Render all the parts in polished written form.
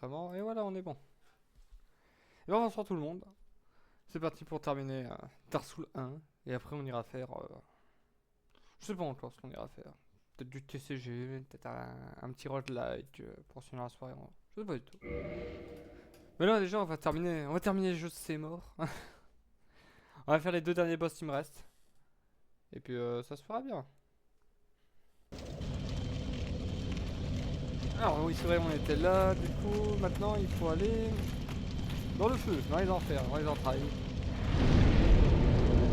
l'enregistrement. Et voilà, on est bon. Et bon, bonsoir tout le monde. C'est parti pour terminer Dark Souls 1. Et après, on ira faire. Je sais pas encore ce qu'on ira faire. Peut-être du TCG, peut-être un petit roguelike pour finir la soirée. Je sais pas du tout. Mais là, déjà, on va terminer le jeu de C'est mort. On va faire les 2 derniers boss qui me restent. Et puis, ça se fera bien. Alors, oui, c'est vrai, on était là. Du coup, maintenant, il faut aller dans le feu, dans les enfers, dans les entrailles.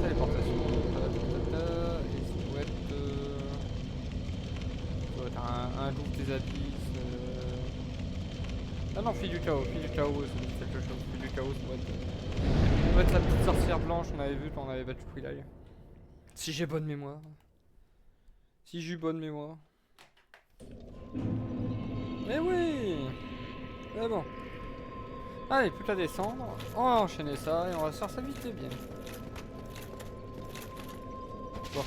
Téléportation. Et ça doit être un loup des abysses. Ah non, fille du chaos, c'est quelque chose. Fille du chaos, ça doit être la petite sorcière blanche qu'on avait vue quand on avait battu Twilight. Si j'ai bonne mémoire. Si j'ai eu bonne mémoire. Mais oui! Mais bon. Allez, plus qu'à descendre. On va enchaîner ça et on va se faire ça vite et bien. Bon.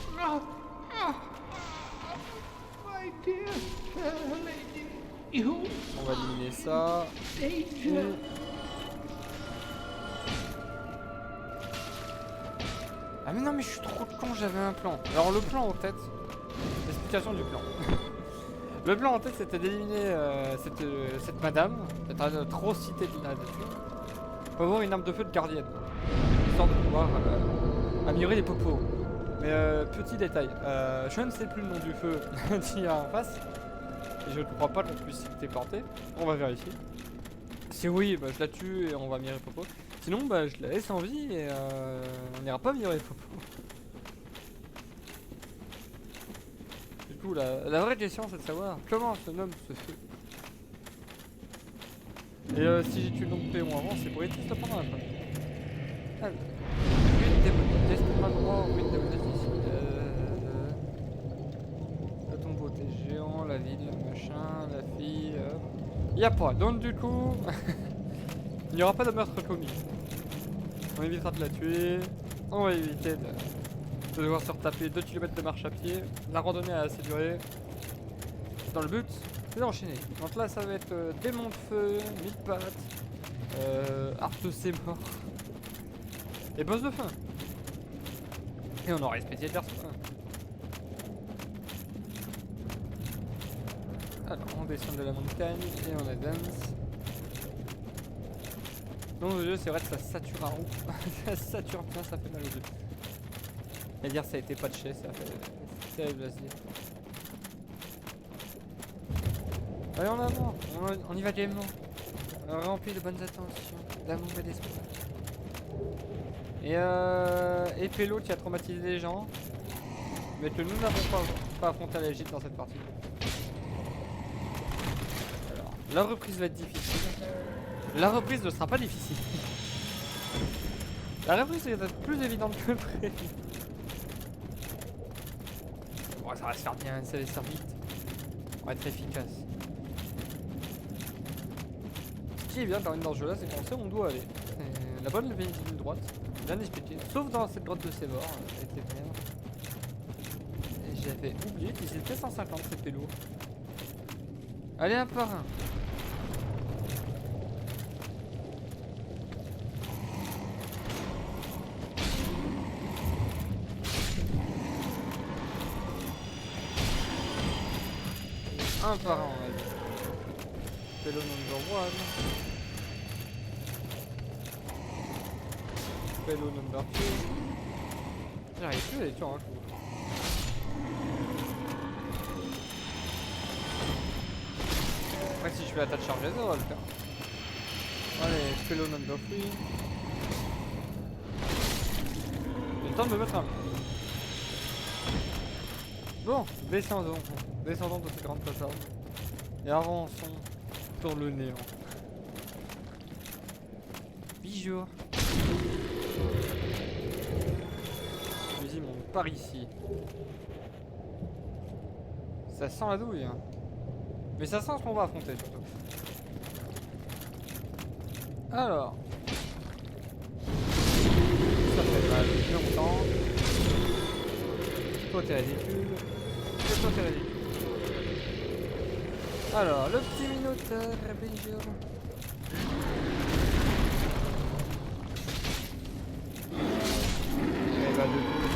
On va éliminer ça. Ah mais non mais je suis trop con, j'avais un plan. Alors le plan en tête, l'explication du plan. Le plan en tête c'était d'éliminer cette madame, cette atrocité de la nature, pour avoir une arme de feu de gardienne. Histoire de pouvoir améliorer les popos. Mais petit détail, je ne sais plus le nom du feu qu'il y a en face. Et je ne crois pas qu'on puisse s'y téléporter. On va vérifier. Si oui, bah, je la tue et on va améliorer les popos. Sinon, bah, je la laisse en vie et on n'ira pas améliorer les popos. Du coup, la vraie question c'est de savoir comment se nomme ce feu. Et si j'ai tué le nom de Péon avant, c'est pour être juste pendant la fin. Alors, ruine démoniaque, test pas droit, ruine démoniaque ici. Le tombeau des géants, la ville, le machin, la fille. Y a pas, donc du coup, il n'y aura pas de meurtre commis. On évitera de la tuer, on va éviter de devoir se retaper 2 km de marche à pied. La randonnée a assez duré. Dans le but, c'est d'enchaîner. Donc là, ça va être démon de feu, mille pattes, arc de C'est mort et boss de fin. Et on aura respecté Dark Souls 1. Alors, on descend de la montagne et on advance. Donc le jeu, c'est vrai que ça sature à roue. Ça sature bien, ça fait mal au jeu. Et dire ça a été patché, ça fait terrible à se dire. Allez en avant, on y va gaiement. Rempli de bonnes attentions, d'amour et d'espoir. Et Pélo qui a traumatisé les gens. Mais que nous n'avons pas affronté à l'Égypte dans cette partie. Alors, la reprise va être difficile. La reprise ne sera pas difficile. La reprise va être plus évidente que prévu. Bon, ça va se faire bien, ça va se faire vite. On va être efficace. Ce qui est bien quand même dans ce jeu là, c'est qu'on sait où on doit aller. La bonne ligne droite, bien expliqué. Sauf dans cette grotte de C'est mort, avec les mers. Et j'avais oublié qu'ils étaient 150, c'était lourd. Allez, un par un. Un par un, on va dire. Pélo number 1. Pélo number 2. J'arrive plus à les tuer, hein, je trouve. Après, si je fais la tâche chargée, ça va le faire. Allez, Pélo number 3. J'ai le temps de me mettre un. Bon, descendons de cette grande plateforme et avançons sur le néant. Bijou. Je me dis, on part ici. Ça sent la douille, hein. Mais ça sent ce qu'on va affronter surtout. Alors. Ça fait mal longtemps. Toi t'es ridicule. Et toi t'es ridicule. Alors, le petit minotaure, bonjour.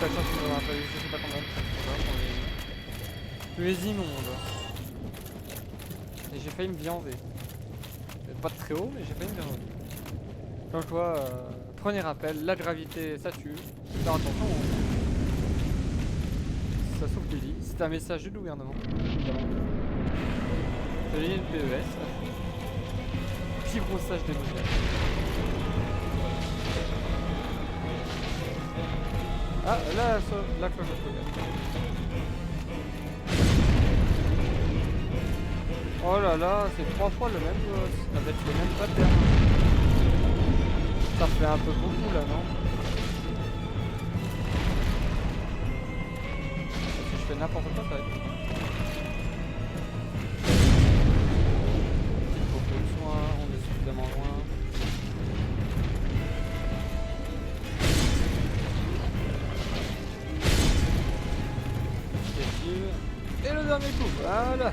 créatures qui me rappellent, je sais pas combien de les immondes. Et j'ai failli me viander. Pas de très haut, mais j'ai failli me viander. Donc toi, premier rappel, la gravité ça tue. Faire attention, ça sauve des vies. C'est un message du gouvernement. C'est ligne de PES. Petit brossage des modèles. Ah, là, la cloche de problème. Oh là là, c'est 3 fois le même boss, avec les mêmes patterns. Ça fait un peu beaucoup là, non? Si je fais n'importe quoi, ça va être... Beaucoup de soins, on est suffisamment loin. Et le dernier coup, voilà.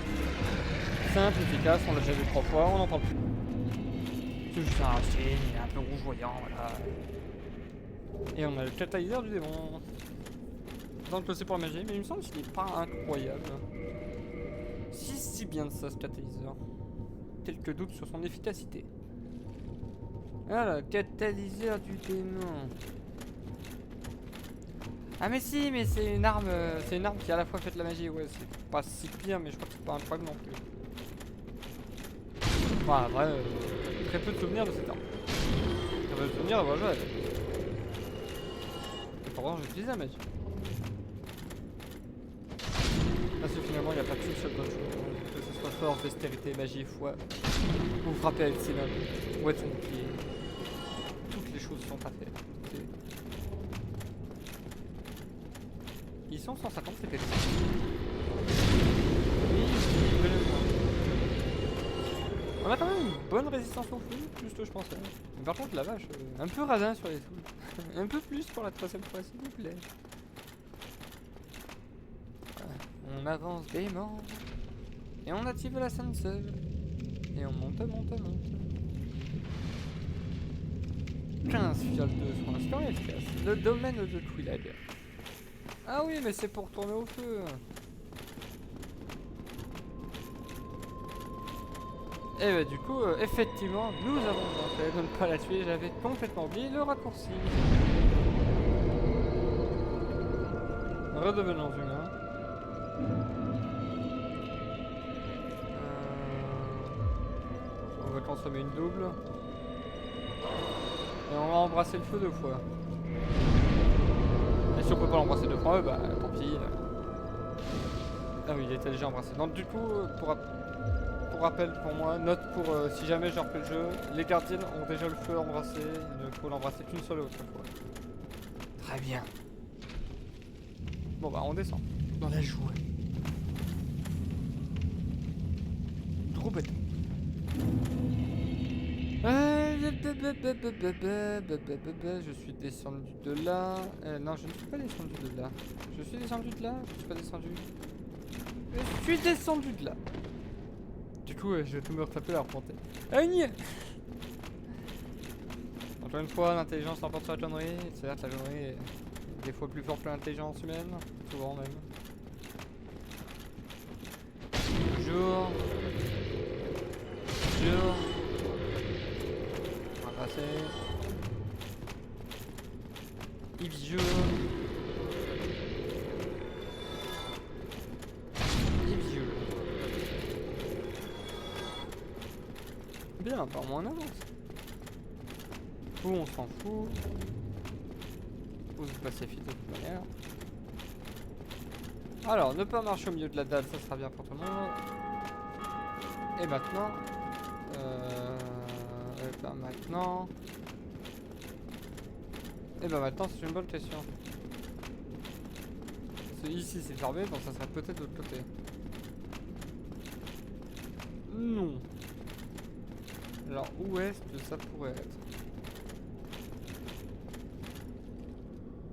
Simple, efficace, on l'a déjà vu 3 fois, on n'entend plus. C'est juste un signe, un peu rougeoyant, voilà. Et on a le catalyseur du démon. Donc c'est pour la magie, mais il me semble qu'il n'est pas incroyable. Si bien de ça, ce catalyseur. Quelques doutes sur son efficacité. Voilà, catalyseur du démon. Ah mais si, mais c'est une arme qui à la fois fait de la magie, ouais, c'est pas si pire, mais je crois que c'est pas incroyable non plus. Enfin, vrai, très peu de souvenirs de cette arme. Très peu de souvenirs d'avoir joué avec. Et pourtant, j'utilise la magie. Parce que finalement, il n'y a pas qu'une seule bonne chose. Que ce soit force, dextérité, magie, foi, ou frapper avec ses mains, ou être son bouclier. Toutes les choses sont à faire. Ils sont 150, c'est quelque chose. On a quand même une bonne résistance au feu, plus que je pensais. Mais par contre, la vache, un peu radin sur les fous. Un peu plus pour la troisième fois, s'il vous plaît. On avance gaiement. Et on active l'ascenseur. Et on monte. 15 fioles de soins, c'est quand même efficace. Le domaine de Twilight. Ah oui, mais c'est pour tourner au feu. Et bah du coup, effectivement, nous avons bien fait de ne pas la tuer. J'avais complètement oublié le raccourci. Redevenons humains. On va consommer une double. Et on va embrasser le feu 2 fois. Et si on peut pas l'embrasser 2 fois, bah tant pis. Ah oui, il était déjà embrassé. Donc du coup, pour rappel pour moi, note pour si jamais je refais le jeu, les gardiens ont déjà le feu embrassé, il ne faut l'embrasser qu'une seule autre fois. Très bien. Bon bah on descend. Dans la joie. Trop bête. Je suis descendu de là. Non, je ne suis pas descendu de là. Je suis descendu de là. Je suis pas descendu. Je suis descendu de là. Du coup, je vais tout me retaper à remonter. Aïe! Encore une fois, l'intelligence l'emporte sur la connerie. C'est-à-dire que la connerie est des fois plus forte que l'intelligence humaine. Souvent même. Toujours. On va passer. Ibjou. Bien, par moins on avance. Où on s'en fout. Où se pacifie de toute manière. Alors, ne pas marcher au milieu de la dalle, ça sera bien pour tout le monde. Et maintenant. Et ben maintenant, c'est une bonne question. Parce que ici c'est fermé, donc ça serait peut-être de l'autre côté. Non. Alors où est-ce que ça pourrait être?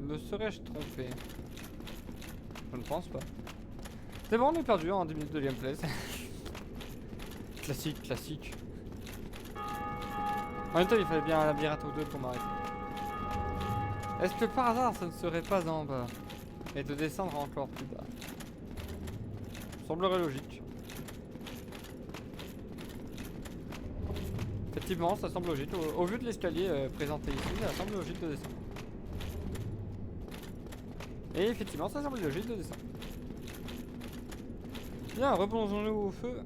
Me serais-je trompé? Je ne pense pas. C'est bon, on est perdu en 10 minutes de gameplay. Classique. En même temps, il fallait bien un labyrinthe ou deux pour m'arrêter. Est-ce que par hasard, ça ne serait pas en bas? Et de descendre encore plus bas. Semblerait logique. Effectivement, ça semble logique. Au vu de l'escalier présenté ici, ça semble logique de descendre. Et effectivement, ça semble logique de descendre. Bien, replongeons-nous au feu.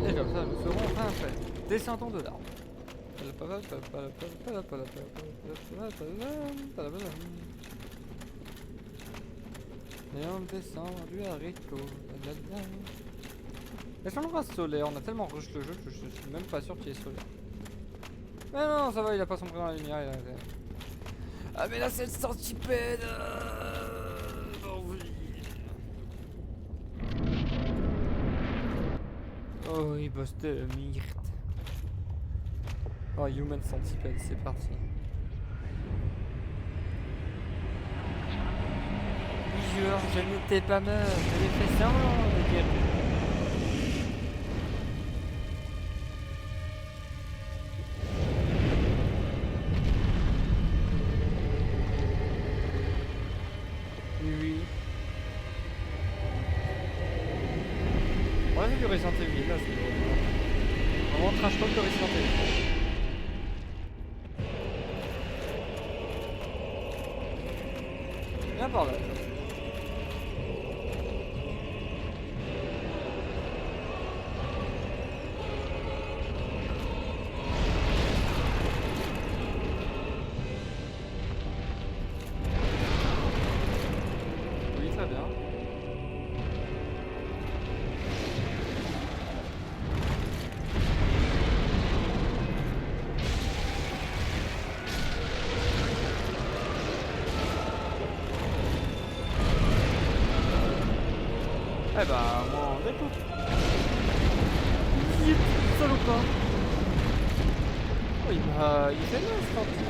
Et comme ça, nous serons enfin prêts. Descendons de l'arbre. Et on descend du haricot. Est-ce qu'on aura solaire? On a tellement rush le jeu que je suis même pas sûr qu'il y ait solaire. Mais non, ça va, il a pas sombré dans la lumière. Ah mais là c'est le centipède. Oh oui. Oh il bosse de myrte. Oh human centipède, c'est parti. Jure, je n'étais pas mort, j'avais fait semblant de guérir. Oui. Ouais, c'est du Resident Evil là, c'est vraiment trash talk de Resident Evil. Viens par là. Oui, très bien. Eh bah, moi on découpe. Yip, salopard. Oh, il fait mal ce parti.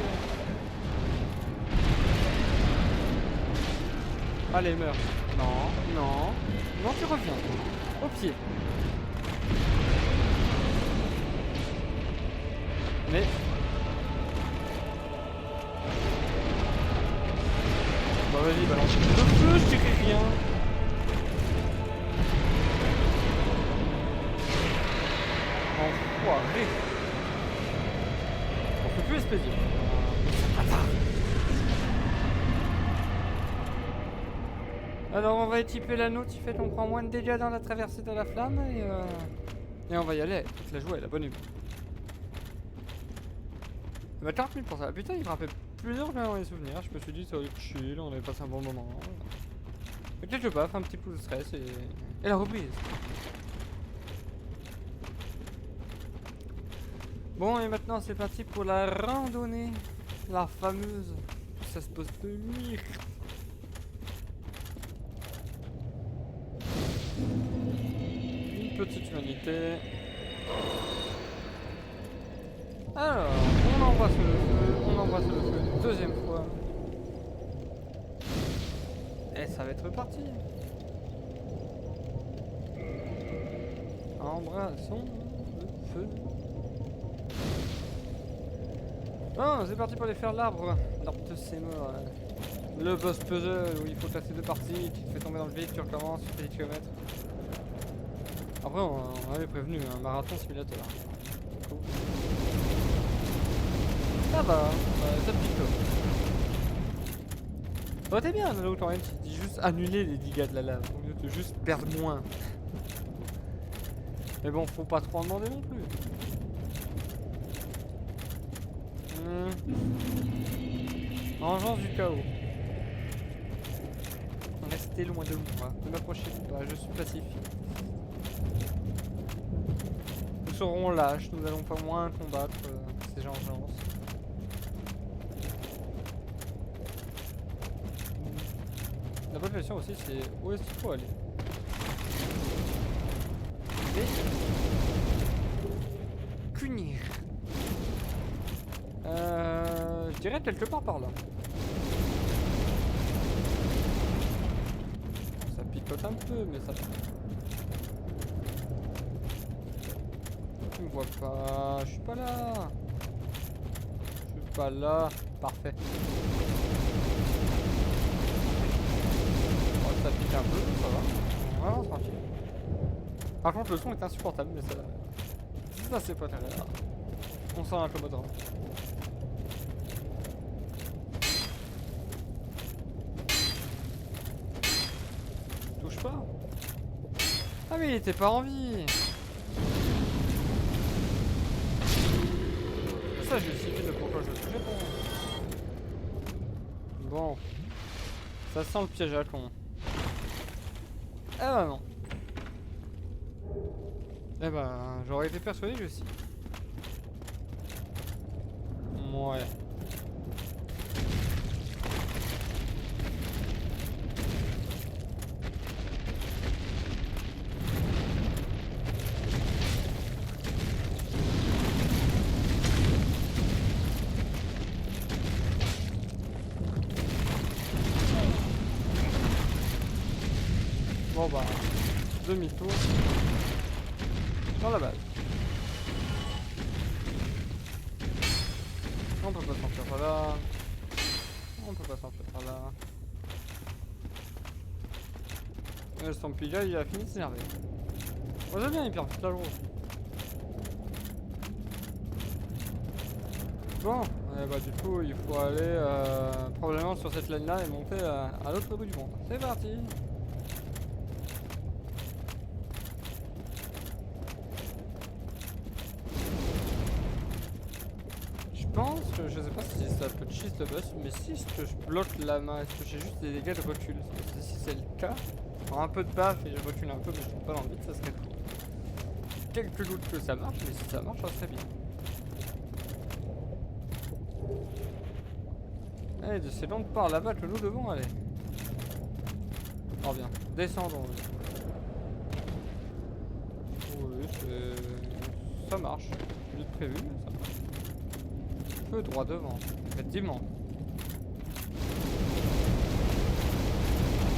Allez, meurs. Non, non. Non, tu reviens. Au pied. Mais... Bah vas-y, balance le feu, je t'écris rien. Enfoiré. On peut plus expédier. Alors on va équiper l'anneau qui fait qu'on prend moins de dégâts dans la traversée de la flamme et on va y aller. Toute la joie, la bonne humeur. Bah 40 000 pour ça. Putain, il me rappelle plusieurs dans les souvenirs. Je me suis dit ça va être chill, on avait passé un bon moment. Mais quelque part, un petit coup de stress et la reprise. Bon et maintenant c'est parti pour la randonnée. La fameuse. Ça se pose de mire. Une petite humanité. Alors, on embrasse le feu une deuxième fois. Et ça va être reparti. Embrassons le feu. Bon, c'est parti pour aller faire l'arbre. L'arbre de ces morts. Le boss puzzle où il faut passer deux parties, tu te fais tomber dans le vide, tu recommences, tu fais 10 km. Après, on avait prévenu, un marathon simulateur. Cool. Ça va, ça pique. Ça aurait été bien, là où t'en tu dis juste annuler les dégâts de la lave, au lieu de juste perdre moins. Mais bon, faut pas trop en demander non plus. Vengeance du chaos. Restez loin de moi, ne m'approchez pas, je suis pacifique. Nous serons lâches, nous allons pas moins combattre ces vengeances. La bonne question aussi c'est où est-ce qu'il faut aller. Et... Cunir. Je dirais quelque part par là. Ça picote un peu, mais ça... Tu me vois pas, je suis pas là. Je suis pas là. Parfait. Oh, ça pique un peu, ça va. Vraiment tranquille. Par contre, le son est insupportable, mais ça c'est pas très grave. On s'en incommodera. Touche pas. Ah mais il était pas en vie. Ça justifie de pourquoi je touchais pas. Bon. Ça sent le piège à con. Eh ben non. Eh ben, j'aurais été persuadé que si. Ouais. Bon bah, demi-tour dans la base. On peut pas s'enfuir par là. On peut pas s'enfuir par là. Le Stampy là, il a fini de s'énerver. Moi j'aime bien, il perd toute la journée. Bon, bah du coup il faut aller probablement sur cette ligne là et monter à l'autre bout du monde. C'est parti. Je pense que je sais pas si ça peut cheat le boss, mais si je bloque la main, est-ce que j'ai juste des dégâts de recul? Parce que si c'est le cas, je prends un peu de baffe et je recule un peu mais je tombe pas dans le vide, ça serait cool. Quelques doutes que ça marche, mais si ça marche, ça serait bien. Allez, descendons par là-bas que nous devons aller. Oh bien, descendons. Oui, ça marche. Mieux que prévu, mais ça marche. Peu droit devant, effectivement.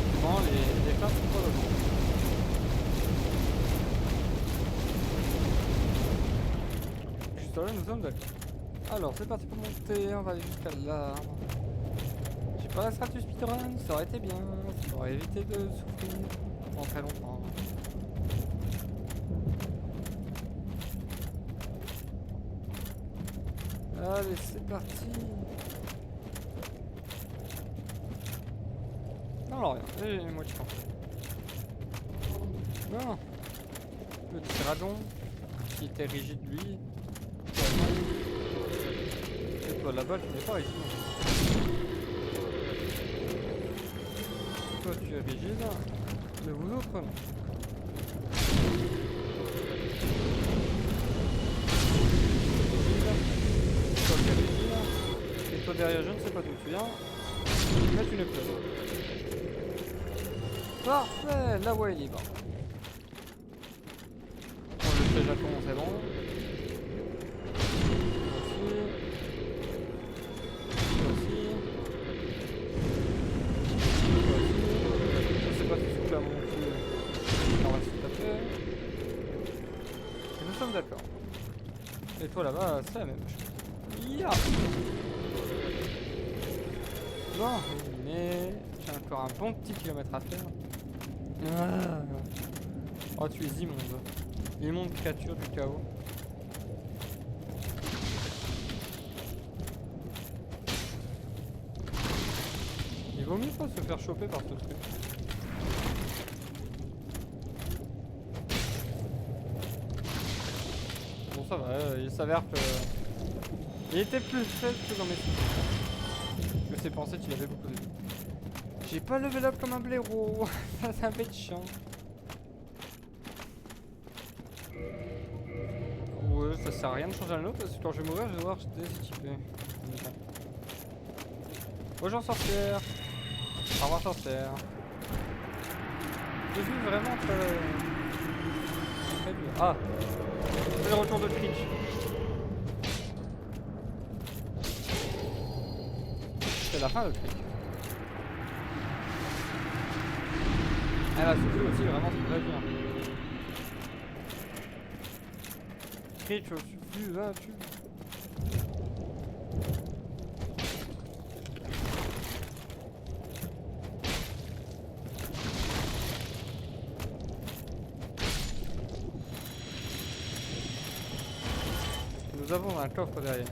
Effectivement, les flammes sont pas devant. Juste là, nous sommes d'accord. Alors, c'est parti pour monter, on va aller jusqu'à là. J'ai pas la strat du speedrun, ça aurait été bien, ça aurait évité de souffrir pendant très longtemps. Allez, c'est parti. Non, alors rien, et moi qui pense. Bon. Petit dragon, qui était rigide lui. Et toi là-bas, tu n'es pas rigide. Toi tu es rigide, mais vous autres non. Et toi derrière, je ne sais pas d'où tu viens, mais tu n'es plus là. Parfait, la voie est libre. Bon, le piège à con, c'est bon. Aussi. Je sais pas si c'est là mon cul. On va se taper. Et nous sommes d'accord. Et toi là-bas, c'est la même chose. Yeah. Bon, mais j'ai encore un bon petit kilomètre à faire. Ah. Oh, tu es immonde. Immonde créature du chaos. Il vaut mieux pas se faire choper par ce truc. Bon, ça va, il s'avère que... Il était plus faible que dans mes souvenirs. Je sais penser qu'il avait beaucoup de vie. J'ai pas level up comme un blaireau. Ça c'est un peu chiant. Ouais, ça sert à rien de changer un autre parce que quand je vais mourir, je vais devoir déséquiper. Bonjour sorcière. Au revoir sorcière. Je suis vraiment très dur. Ah, c'est le retour de Trick. C'est la fin de Trick. Elle a soufflé aussi vraiment très bien. Trick, je suis là, tu. nous avons un coffre derrière.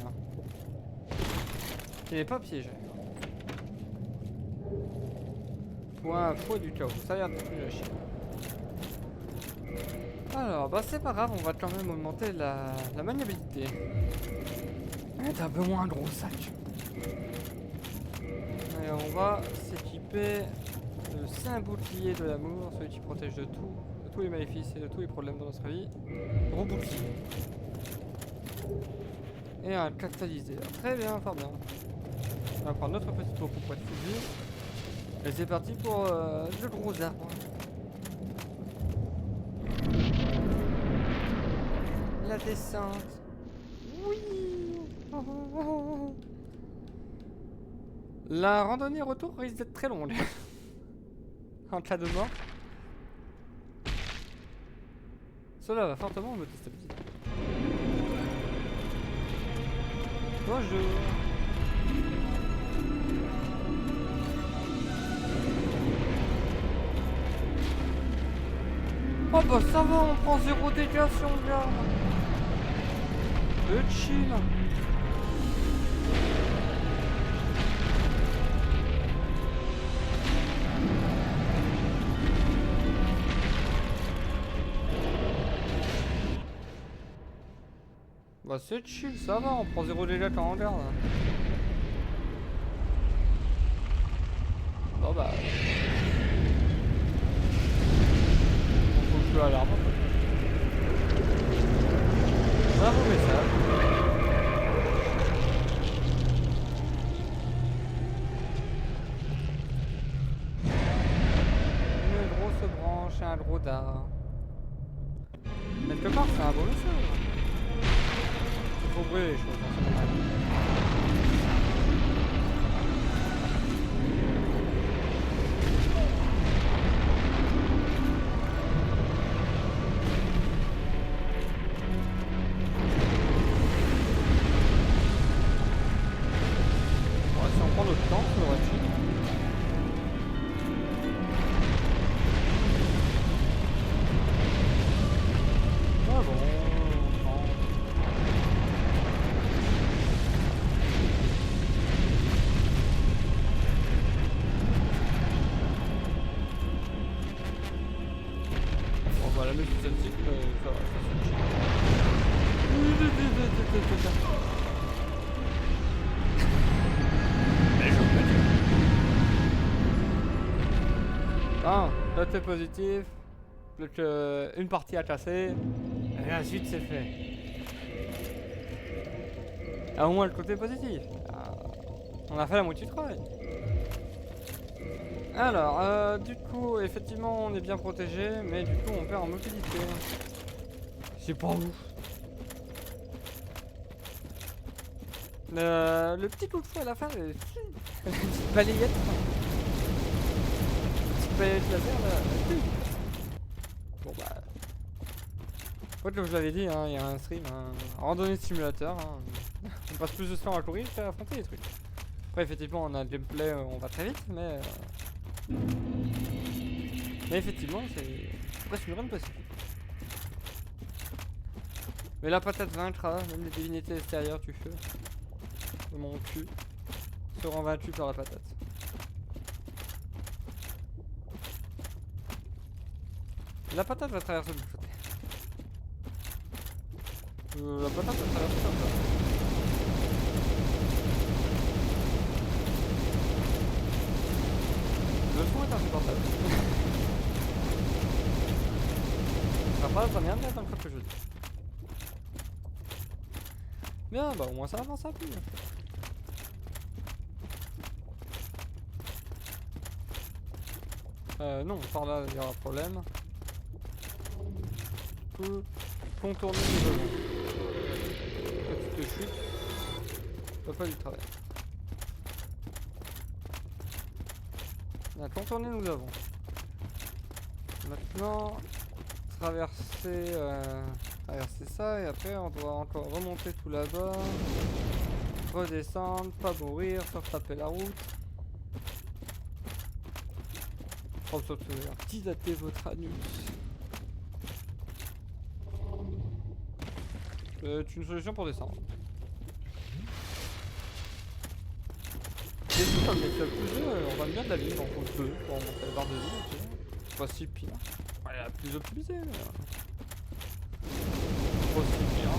Qui n'est pas piégé. Point faux du chaos, ça a l'air de plus à chier. Alors, bah c'est pas grave, on va quand même augmenter la maniabilité. Mettre un peu moins gros sac. Et on va s'équiper de 5 boucliers de l'amour, celui qui protège de tout, de tous les maléfices et de tous les problèmes de notre vie. Gros bouclier. Et un catalyseur. Très bien, fort bien. On va prendre notre petit pot pour être fusil. Et c'est parti pour le gros arbre. La descente. Oui. La randonnée retour risque d'être très longue. En cas de mort. Cela va fortement me déstabiliser. Bonjour. Oh bah ça va, on prend 0 dégâts si on garde. Chill. Bah c'est chill, ça va, on prend 0 dégâts quand on garde. Bon bah... on touche plus à l'arbre. Bravo message. Une grosse branche et un gros dard. Quelque part c'est un beau message. Il faut brûler les choses dans ce moment. Si on prend notre temps, ça devrait être chill. Ah bon, bon bah la musique celtique, ça se chill. Ah, là t'es positif, plus qu'une partie à casser, et ensuite c'est fait. Ah, au moins le côté positif. Ah, on a fait la moitié du travail. Alors, du coup, effectivement, on est bien protégé, mais du coup, on perd en mobilité. C'est pas ouf. Le petit coup de fouet à la fin, une petite balayette. Laser là. Bon bah. Ouais, comme je l'avais dit, hein, il y a un stream, un randonnée de simulateur. Hein. On passe plus de temps à courir qu'à affronter les trucs. Après, effectivement, on a un gameplay, on va très vite, mais. Mais effectivement, c'est presque une run possible. Mais la patate vaincra, même les divinités extérieures du feu. De mon cul. Seront vaincus par la patate. La patate va traverser de l'autre côté. La patate va traverser comme ça. Le son est insupportable. Ça sera pas la première, mais attends que je dis. Bien, bah au moins ça avance un peu. Non, par là il y aura problème. Contourner les ballons. Petite chute. Pas du travail. On a contourné, nous avons. Maintenant, traverser ça et après on doit encore remonter tout là-bas. Redescendre, pas mourir, sans taper la route. Oh, surtout, dilatez votre anus. C'est une solution pour descendre. Et tout comme il y a plus on va bien de la vie, donc on peut pour monter la barre de vie, ok. C'est pas si pire. Ouais, elle a plus optimisé, mais... c'est pas si pire.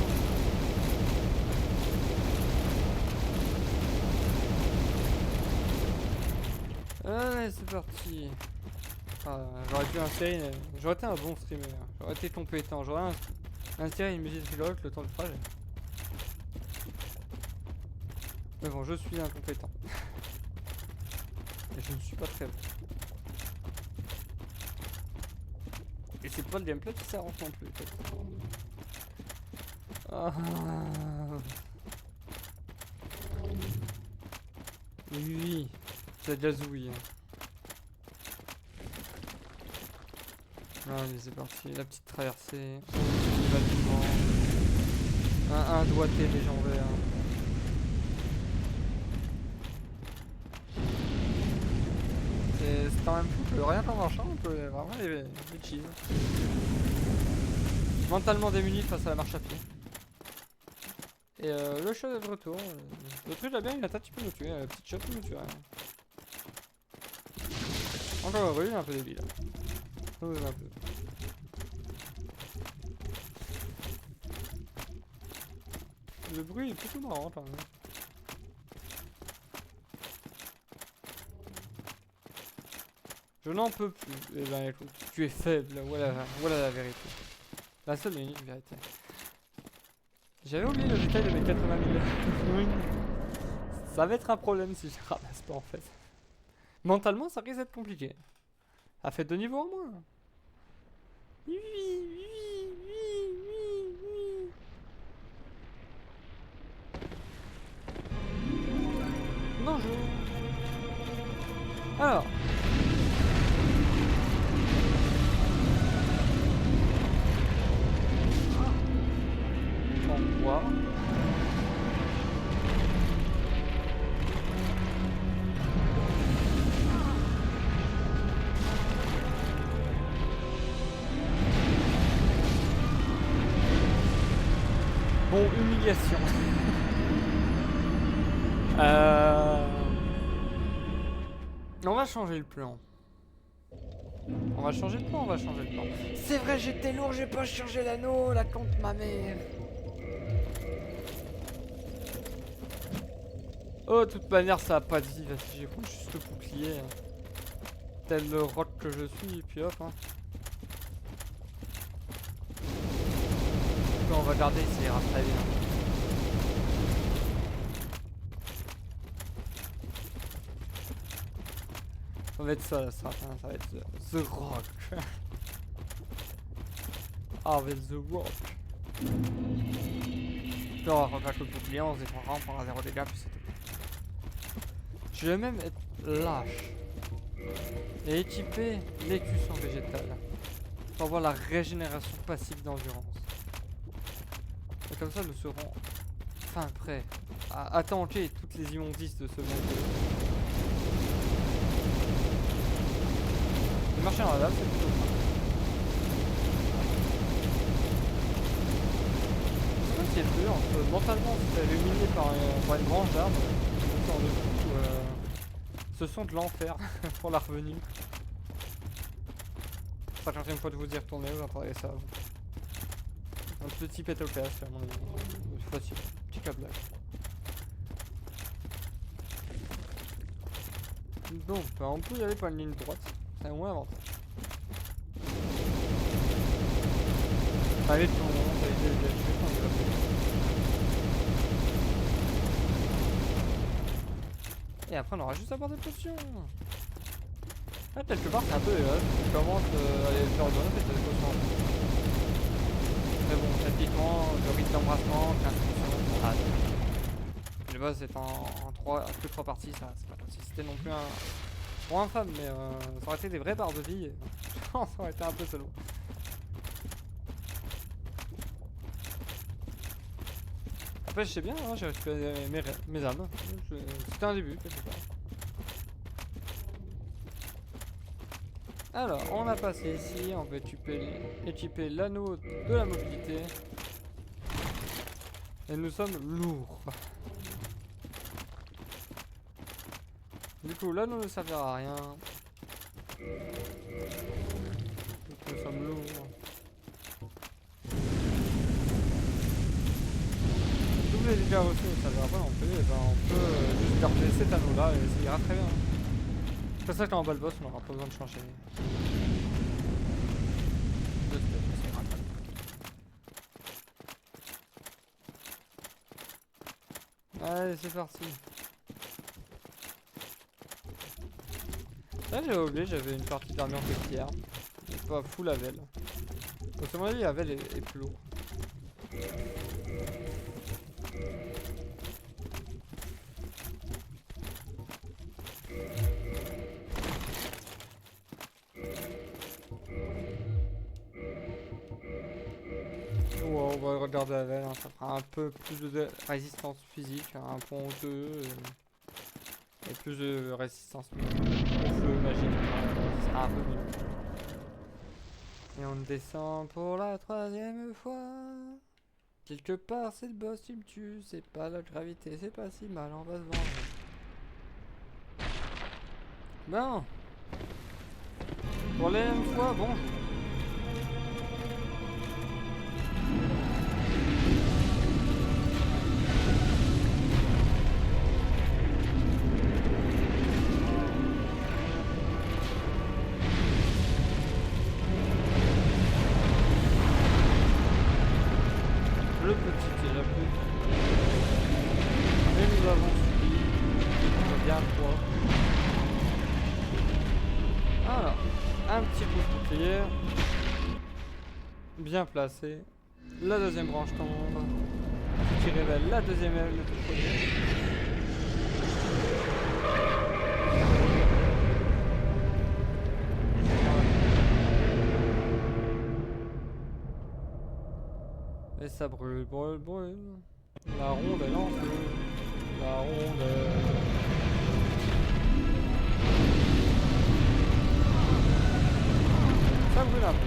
Allez, c'est parti. Ah, j'aurais pu insérer, j'aurais été un bon streamer, j'aurais été compétent, j'aurais inséré une musique pilote le temps du trajet. Mais bon, je suis incompétent. Et je ne suis pas très bon. Et c'est pas le gameplay qui s'arrange non plus. Ah. Oui, c'est de la zouille. Ah mais c'est parti, la petite traversée. Un doigté légendaire. C'est quand même fou que rien qu'en marchant, on peut vraiment les cheese. Mentalement démuni face à la marche à pied. Et le chat est de retour. Le truc là bien, une attaque qui peut me tuer. La petite chatte peut me tuer. Encore heureux, il est un peu débile. Un peu. Le bruit est plutôt marrant quand même. Je n'en peux plus. Eh ben écoute, tu es faible, voilà la vérité. La seule et unique vérité. J'avais oublié le détail de mes 80 000. Ça va être un problème si je ramasse pas en fait. Mentalement ça risque d'être compliqué. Ça fait 2 niveaux en moins. Bonjour. Alors. On voit. Bon, humiliation. On va changer le plan. On va changer le plan, C'est vrai, j'étais lourd, j'ai pas changé l'anneau, la compte ma mère. Oh, de toute manière, ça a pas de vie, vas-y, j'ai pris juste le bouclier. Tel le rock que je suis, et puis hop, hein. On va garder, ça ira très bien. Ça va être ça la strat, hein. Ça va être The Rock. Avec The Rock. Là, on va remettre le bouclier, on se défendra, on prendra 0 dégâts, puis c'est tout. Je vais même être lâche et équiper l'écusson végétal pour avoir la régénération passive d'endurance. Et comme ça, nous serons enfin prêts à tanker toutes les immondices de ce monde. Le marché dans la lave, c'est plutôt ça. C'est quoi qui est dur entre mentalement se faire humilier par une branche d'arbre, ce sont de l'enfer pour la revenue. C'est la 4ème fois de vous y retourner, vous entendrez ça. Un petit pétocast à mon avis. Facile, petit câblage. Donc, on peut y aller par une ligne droite. C'est un moins avantage. Allez, tout le monde, ça a été bien joué quand il va faire. Et après, on aura juste à boire des potions. Ah, quelque part, c'est un peu tu commences à aller faire le bon, en fait, t'as des potions. Mais bon, typiquement, le rythme d'embrassement, 15 potions, ça rate. Le boss est en 3 parties, ça c'est pas comme si c'était non plus un. Pour un femme, mais ça aurait été des vraies barres de vie. Ça aurait été un peu solo. Après, je sais bien, hein, j'ai récupéré mes âmes. C'était un début, quelque part. Alors, on a passé ici, on peut équiper l'anneau de la mobilité. Et nous sommes lourds. Du coup, là, nous ne servira à rien. Nous sommes lourds. Doubler les dégâts aussi, ça ne servira pas non plus. Et ben, on peut juste garder cet anneau-là et ça ira très bien. C'est ça qu'en bas le boss, on n'aura pas besoin de changer. Allez, c'est parti. Là, j'ai oublié, j'avais une partie d'armure de pierre. Pas full Havel. Donc, à mon avis, Havel est plus lourd. On va regarder Havel, hein. Ça fera un peu plus de résistance physique, hein, un point ou deux. Et plus de résistance au feu magique. Ça sera un peu mieux. Et on descend pour la 3e fois. Quelque part, c'est le boss qui me tue. C'est pas la gravité, c'est pas si mal. On va se vendre. Bon. Pour l'énième fois, bonjour. Le petit déjà plus. Mais nous avons subi. Bien quoi. Alors, un petit coup de bouclier. Bien placé. La deuxième branche tombe. Qui révèle la deuxième aile de projet. Et ça brûle, brûle, brûle. La ronde est en feu. La ronde ça brûle un peu.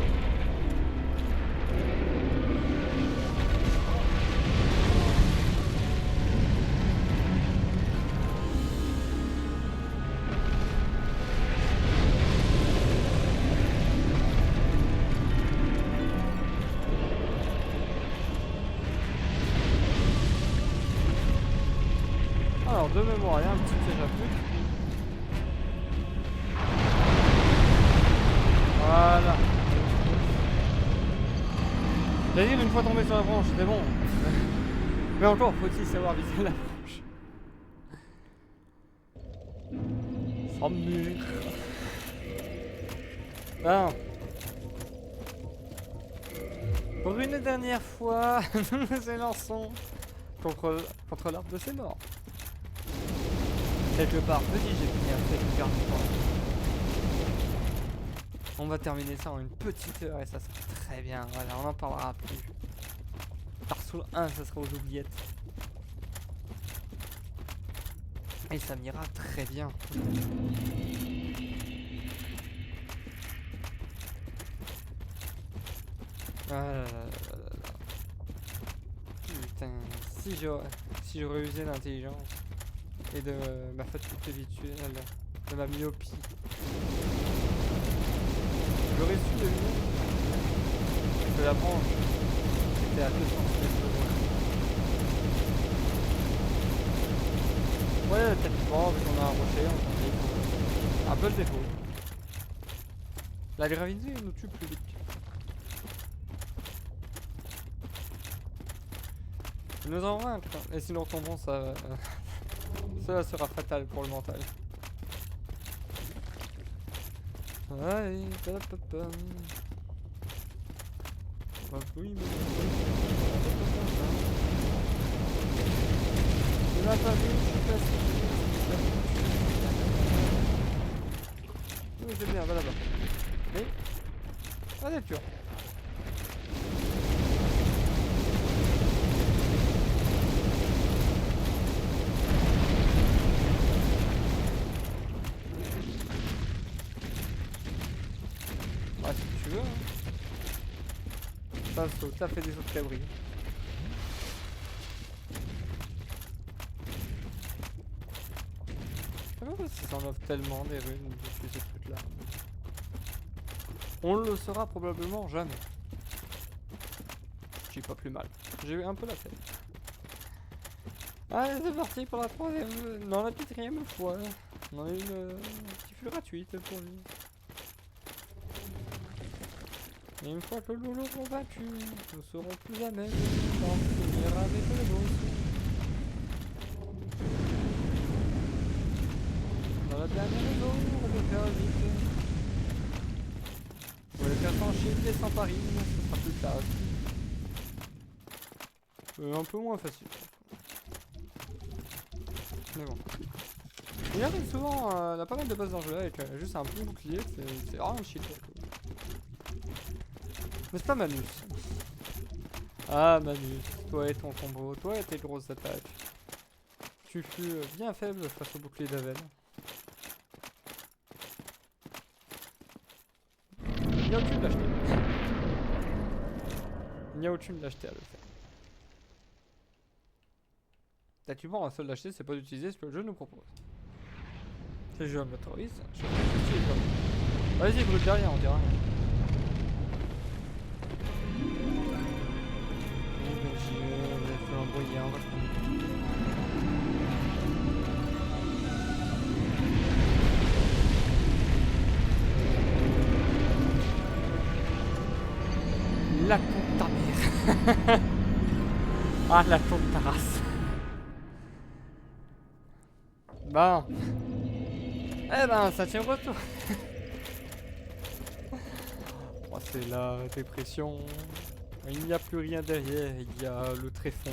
Alors de mémoire, il y a un petit piège à plus. Voilà. J'allais dire une fois tombé sur la branche, c'était bon. Mais encore faut-il savoir viser la branche. Sans mur. Ah. Pour une dernière fois, nous nous élançons contre l'arbre de ses morts. Quelque part, me dis-je, j'ai bien fait de faire du temps. On va terminer ça en une petite heure et ça sera très bien. Voilà, on n'en parlera plus. Dark Souls 1, ça sera aux oubliettes. Et ça m'ira très bien. Ah là là là là là. Putain, si j'aurais usé l'intelligence et de ma fatigue habituelle, de ma myopie. J'aurais su deviner que la branche était à 2 cm de loin. Ouais, peut-être pas, vu qu'on a un rocher, on s'en dit. Un peu le défaut. La gravité nous tue plus vite. Nous en vaincre, et si nous retombons, ça, cela sera fatal pour le mental. Allez, papapam. Oui, tu l'as pas vu, je suis passé. Oui, c'est bien, va là-bas. Mais, la nature. Ah, si tu veux. Hein. Ça saute, ça fait des sauts de cabri. Ils en offrent tellement des runes depuis ces trucs là. On le saura probablement jamais. Je dis pas plus mal. J'ai eu un peu la peine. Allez, c'est parti pour la troisième. Non, la quatrième fois. On en a une qui fut gratuite pour lui. Et une fois que le loup l'auront battu, nous serons plus à même d'en finir avec le boss. Dans la dernière zone, on va le faire vite. On va le faire sans shield et sans pari, ce sera plus classe. Un peu moins facile. Mais bon. Il arrive souvent, on a pas mal de boss dans ce jeu là avec juste un bon bouclier, c'est vraiment chill. N'est-ce pas Manus? Ah Manus, toi et ton combo, toi et tes grosses attaques. Tu fus bien faible face au bouclier d'Aven. Il n'y a aucune lâcheté. Il n'y a aucune lâcheté à le faire. Tactiquement, la seule lâcheté, c'est pas d'utiliser ce que le jeu nous propose. C'est le jeu l'autorise. Vas-y, brûle derrière, on dira rien. On va la compte ta mère. Ah, la compte ta race. Bon. Eh ben, ça tient retour. Oh, c'est la dépression. Il n'y a plus rien derrière, il y a le tréfonds.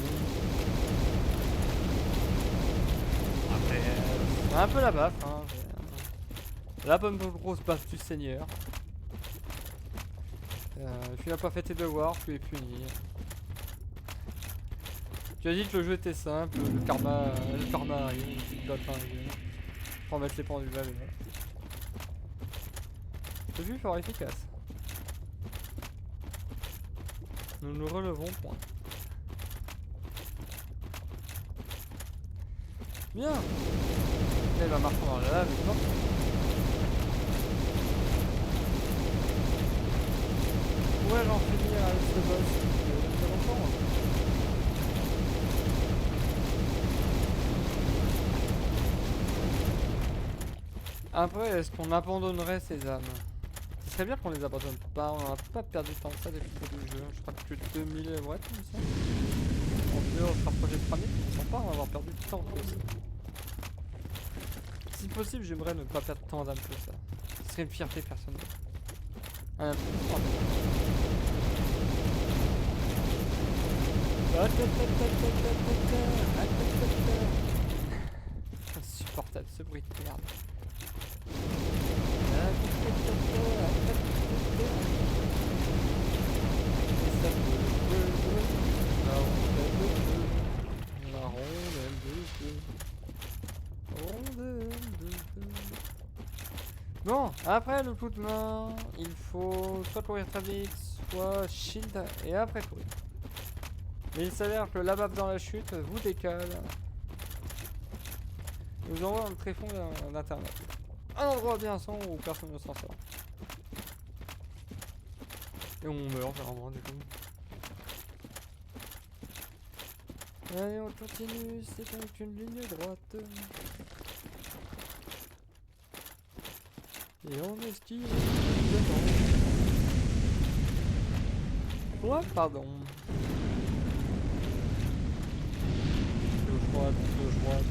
Après, c'est un peu la baffe, hein. La bonne grosse baffe du seigneur. Tu n'as pas fait tes devoirs, tu es puni. Tu as dit que le jeu était simple, le karma arrive, il doit arriver. Pour mettre les pendules là, voilà. Ce jeu fort efficace. Nous nous relevons, point. Bien. Là, il va marcher dans la lave, non. Ouais, j'en finis avec ce boss. Ça fait longtemps. Après, est-ce qu'on abandonnerait ces âmes? Ce serait bien qu'on les abandonne pas, on n'a pas perdu tant que ça depuis le début du jeu. Je crois que 2000 ouais, comme ça. On peut se rapprocher de 3000, je ne sens pas avoir perdu tant que ça. Si possible, j'aimerais ne pas perdre tant d'âmes que ça. Ce serait une fierté personnelle. Insupportable ce bruit de merde. Bon, après le coup de main, il faut soit courir très vite, soit shield et après courir. Mais il s'avère que la baffe dans la chute vous décale. Nous envoie un tréfonds d'internet. Un endroit bien sombre où personne ne s'en sort. Et on meurt vraiment du coup. Allez, on continue, c'est donc une ligne droite. Et on esquive dedans. Ouais, pardon. Gauche droite.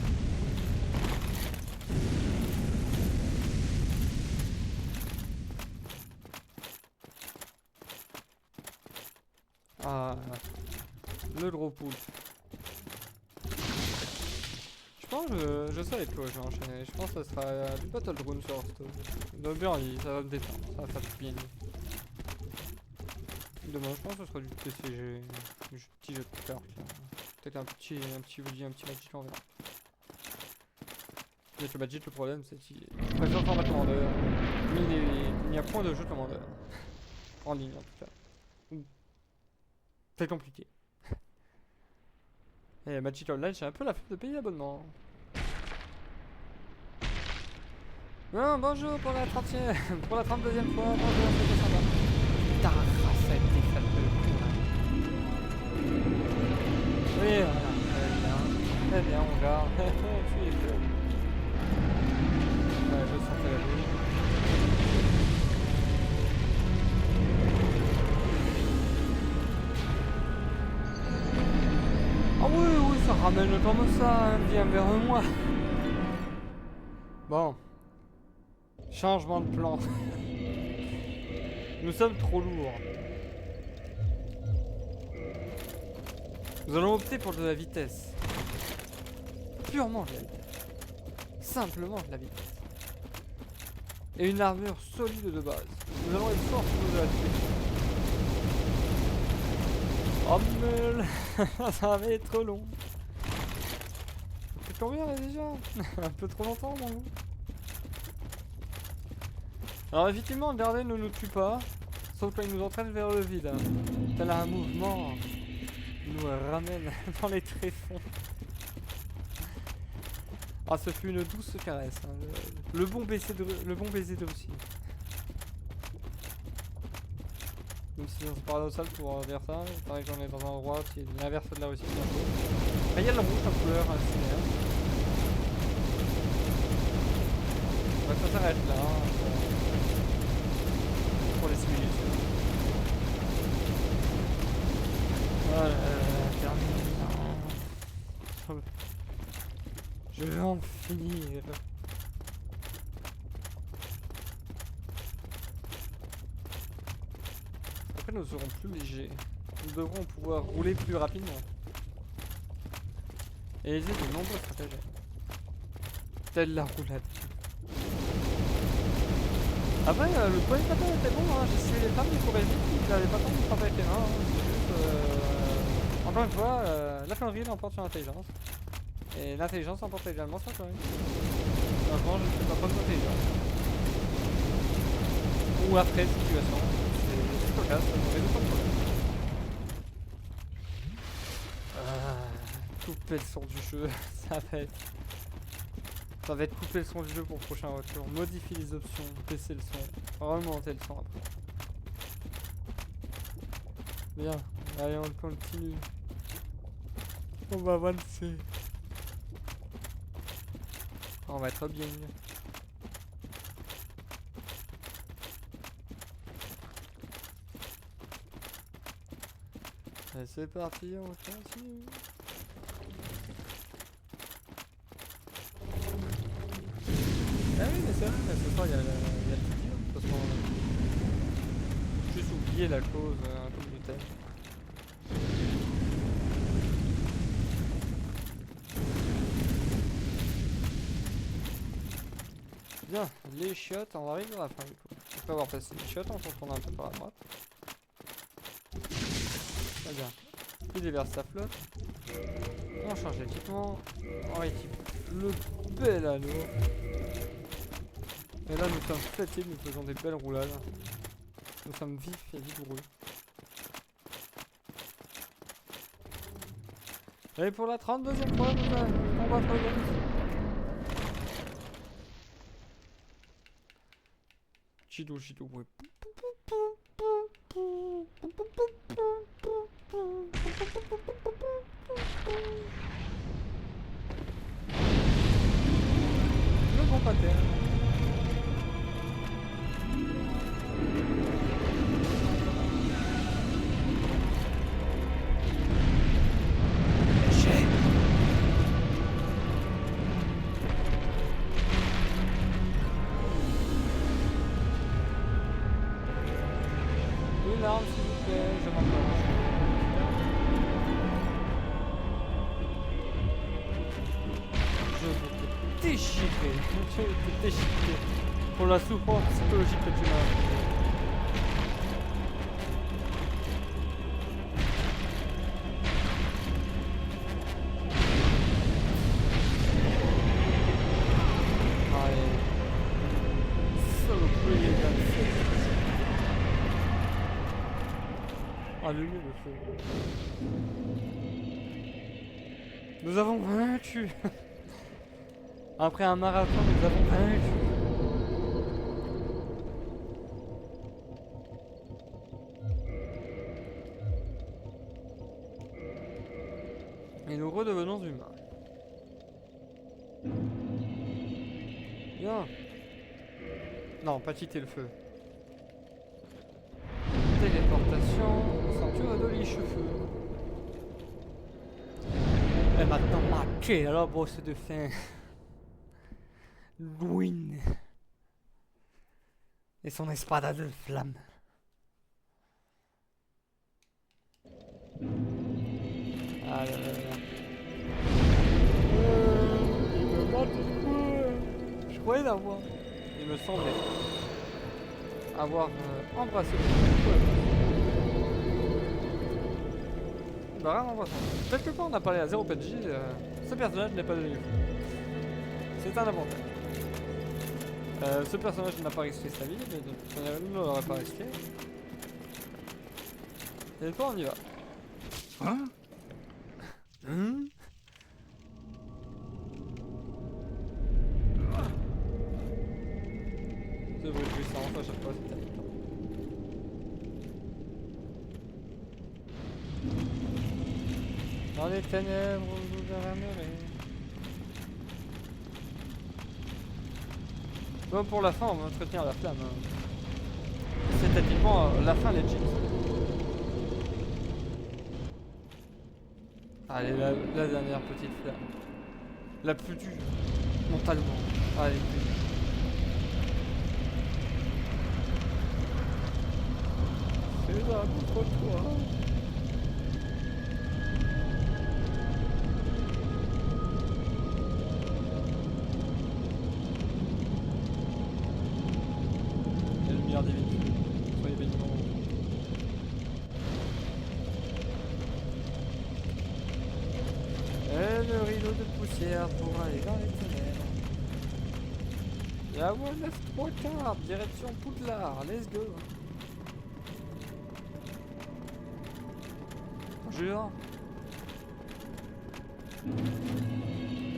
Ah, le gros poulpe. Je pense que je sais avec quoi je vais enchaîner. Je pense que ça sera du Battle Drone sur Hearthstone. Donc bien, ça va me détendre, ça va faire du bien. Demain, je pense que ce sera du TCG, du petit jeu de cartes. Peut-être un petit Magic en verre. Avec le Magic, le problème c'est qu'il préfère format commandeur. Il n'y a point de jeu commandeur. En ligne en tout cas. C'est compliqué. Et Magic Online, j'ai un peu la flemme de payer l'abonnement. Non, bonjour pour la 30e, pour la 32e fois, bonjour, c'était sympa. Putain, ça a été fait de coup, là. Oui, voilà, très bien, mon gars. Tu es bleu. Ouais, je sentais la boule. Ah oui, oui, ça ramène comme ça, hein, viens vers moi. Bon. Changement de plan. Nous sommes trop lourds. Nous allons opter pour de la vitesse. Purement de la vitesse. Simplement de la vitesse. Et une armure solide de base. Nous allons être forts pour nous la tuer. Oh mais ça va être trop long. Ça fait combien là déjà? Un peu trop longtemps mon loup. Alors effectivement, Darden ne nous tue pas. Sauf quand il nous entraîne vers le vide. Tel un mouvement. Il nous ramène dans les tréfonds. Ah, ce fut une douce caresse. Hein. Le bon baiser de Russie. Même si c'est paradoxal pour dire ça, il paraît qu'on est dans un endroit qui est l'inverse de la Russie bientôt. Mais il y a le rouge en couleur similaire. Ouais, ça s'arrête là. Hein, pour les similitudes. Voilà, terminé. Je vais en finir. Après nous serons plus légers. Nous devrons pouvoir rouler plus rapidement. Et utiliser de nombreux stratagèmes. Telle la roulade. Après le point de patin était bon, hein. J'ai suivi les femmes, il courait vite, il n'avait pas tant de frapper avec les mains. Hein. C'est juste... Encore une fois, la connerie l'emporte sur l'intelligence. Et l'intelligence emporte également sur la connerie. Franchement, je ne fais pas preuve d'intelligence. Ou après situation. C'est cocasse, ça me résout pas de problème. Couper le son du jeu, ça va être couper le son du jeu pour le prochain retour. Modifier les options, baisser le son, remonter le son après. Bien, allez on continue. On va avancer. On va être bien. Allez, c'est parti, on continue. Ah oui, mais c'est vrai, mais ce soir il y a le vidéo, parce qu'on a juste oublié la cause communautaire. Bien, les chiottes, on arrive à la fin du coup. Après avoir passé les chiottes, on se retourne un peu par la droite. Très bien. Il déverse sa flotte. On change d'équipement. On équipe le bel anneau. Et là nous sommes fatigués, nous faisons des belles roulades. Nous sommes vifs et vigoureux. Et pour la 32e fois, nous allons combattre le gars. Chido, ouais. Le bon pattern. Une arme s'il vous plaît, je m'en Je vais te déchirer, je vais te déchirer pour la souffrance psychologique que tu m'as. Allez, saloperie égale. Allumez le feu. Nous avons vaincu. Après un marathon, nous avons vaincu. Et nous redevenons humains. Bien. Non, pas quitter le feu. Téléportation, ceinture de liche-feu. Et maintenant, marquer la brosse de fin. Gwyn. Et son espada de flamme. Ah là là là. Il me manque du coup. Je croyais l'avoir. Il me semblait avoir embrassé le coup. Bah rien embrassant. Quelque part on a parlé à 0 PNJ, ce personnage n'est pas devenu fou. C'est un avantage. Ce personnage n'a pas risqué sa vie, mais d'autres personnages ne l'auraient pas risqué. Et toi on y va. Hein? Ce bruit de puissance à chaque fois c'est terrible. Dans les ténèbres vous ramènerez. Bon pour la fin on va entretenir la flamme. C'est techniquement la fin legit. Allez la dernière petite flamme. La plus dure. Mentalement. Allez plus dure. C'est là contre toi. La lumière divine. Soyez bénis. Et le rideau de poussière pour aller dans les ténèbres. La voie 9 3/4, direction Poudlard, let's go. Bonjour.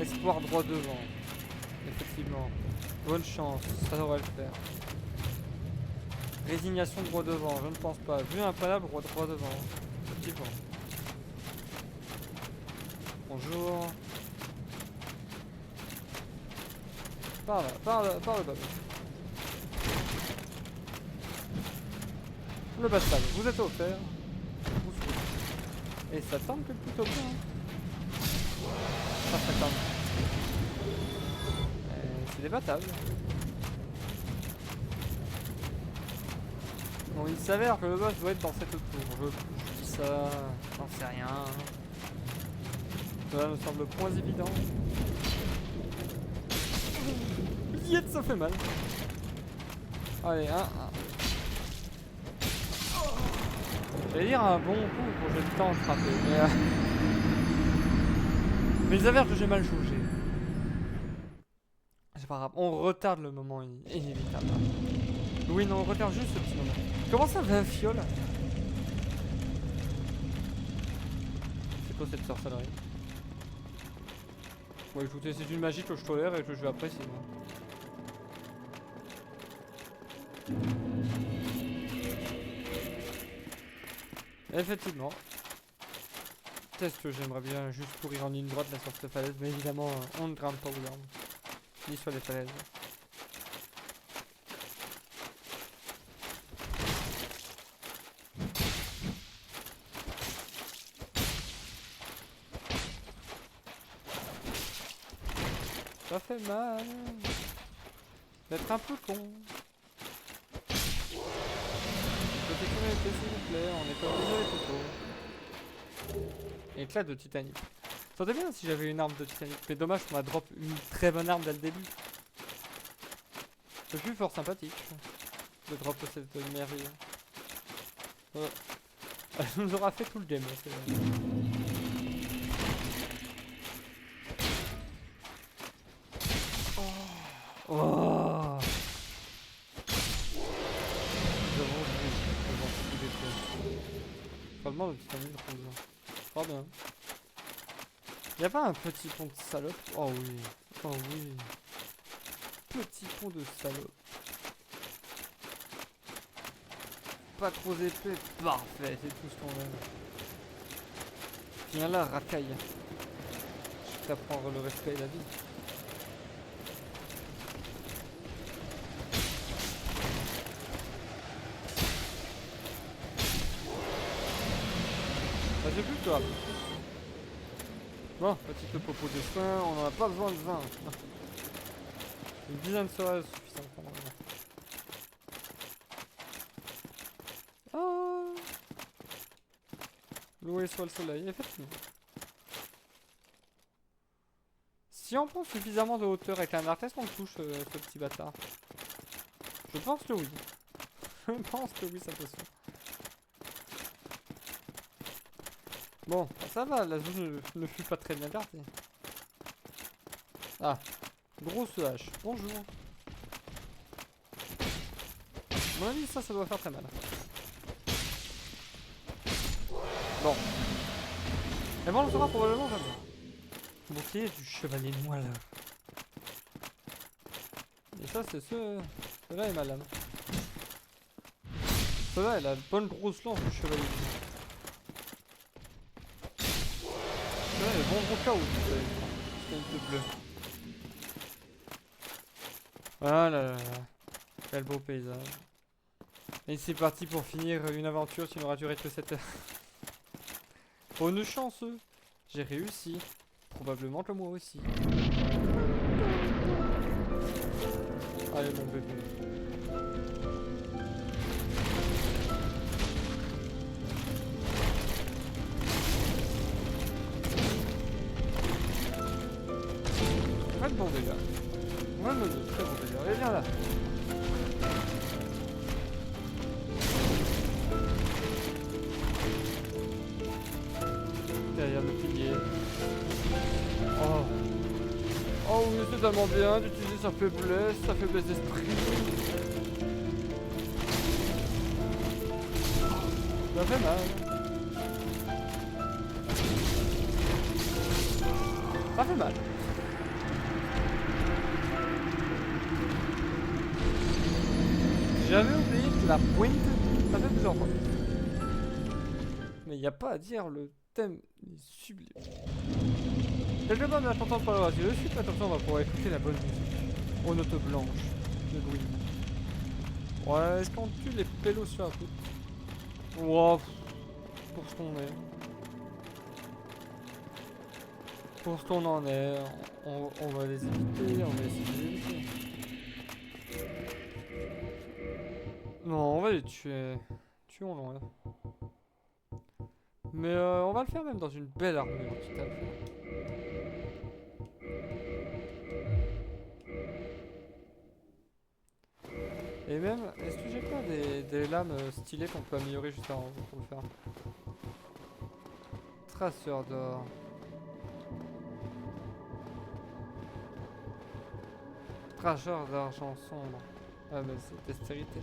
Espoir droit devant. Effectivement. Bonne chance, ça devrait le faire. Résignation droit devant, je ne pense pas. Vue imprenable droit devant. Effectivement. Bonjour. Par là, par le bas. Le bassage, vous êtes offert. Vous souhaitez. Et ça tombe plutôt bien. Ça tombe. C'est débattable. Bon, il s'avère que le boss doit être dans cette tour. Je dis ça, j'en sais rien. Cela me semble point évident. Yet, ça fait mal. Allez, un. J'allais dire un bon coup pour que j'ai le temps de frapper, mais il s'avère que j'ai mal jaugé. C'est pas grave, on retarde le moment inévitable. Oui, non, on retarde juste ce petit moment. Comment ça va, fiole? C'est quoi cette sorcellerie? Bon écoutez, c'est une magie que je tolère et que je vais apprécier. Effectivement. Test que j'aimerais bien juste courir en ligne droite là sur cette falaise, mais évidemment on ne grimpe pas aux arbres. Ni sur les falaises. Ça fait mal d'être un peu con. Côté communauté s'il vous plaît, on est pas obligé les couteaux. Éclat de titanium. Ça aurait été bien si j'avais une arme de titanium, mais dommage qu'on m'a drop une très bonne arme dès le début. C'est plus fort sympathique de drop cette merveille. Elle nous aura fait tout le game. Oh. Vraiment le titanium trop bien. Trop bien. Y'a pas un petit pont de salope? Oh oui. Oh oui. Petit pont de salope. Pas trop épais. Parfait, c'est tout ce qu'on veut. Viens là, racaille. t'apprendre le respect et la vie. Bah j'ai plus que toi. Bon, petit popo de soin, on n'en a pas besoin de 20. Une dizaine serait suffisante pour moi. Oh, l'eau et soit le soleil, effectivement. Si on prend suffisamment de hauteur avec un arc, est-ce qu'on le touche ce petit bâtard? Je pense que oui. Je pense que oui, ça peut se faire. Bon, ça va, la zone ne fut pas très bien gardée. Ah, grosse hache, bonjour. À mon avis, ça doit faire très mal. Bon. Et bon, on le saura probablement jamais. Bouclier du chevalier moelleux. Et ça, c'est celui-là est malade. Celui-là, elle a une bonne grosse lance du chevalier. Celui-là, il a bon gros chaos, c'est une bleu. Ah là là là. Quel beau paysage. Et c'est parti pour finir une aventure qui n'aura duré que 7 heures. Bonne chance, j'ai réussi. Probablement que moi aussi. Allez mon bébé. Très bon délire. Ouais, non, très bon délire. Allez, viens là. Derrière le pilier. Oh. Oh oui, c'est tellement bien d'utiliser sa faiblesse d'esprit. Ça fait mal. Ça fait mal. J'avais oublié que la pointe, ça fait plusieurs fois. Mais il n'y a pas à dire, le thème est sublime. Quelque part, bien content de parler de la suite, comme ça on va pouvoir écouter la bonne musique. Aux notes blanches de Louis. Ouais, est-ce qu'on tue les pélos sur la route? Wow, pour ce qu'on est. Pour ce qu'on en est, on va les éviter, on va essayer de les éviter. Non, on va les tuer. Tuons-les. Mais on va le faire même dans une belle armure, quitte à le faire. Et même, est-ce que j'ai pas des lames stylées qu'on peut améliorer juste avant pour le faire? Traceur d'or. Traceur d'argent sombre. Ah mais c'est dextérité.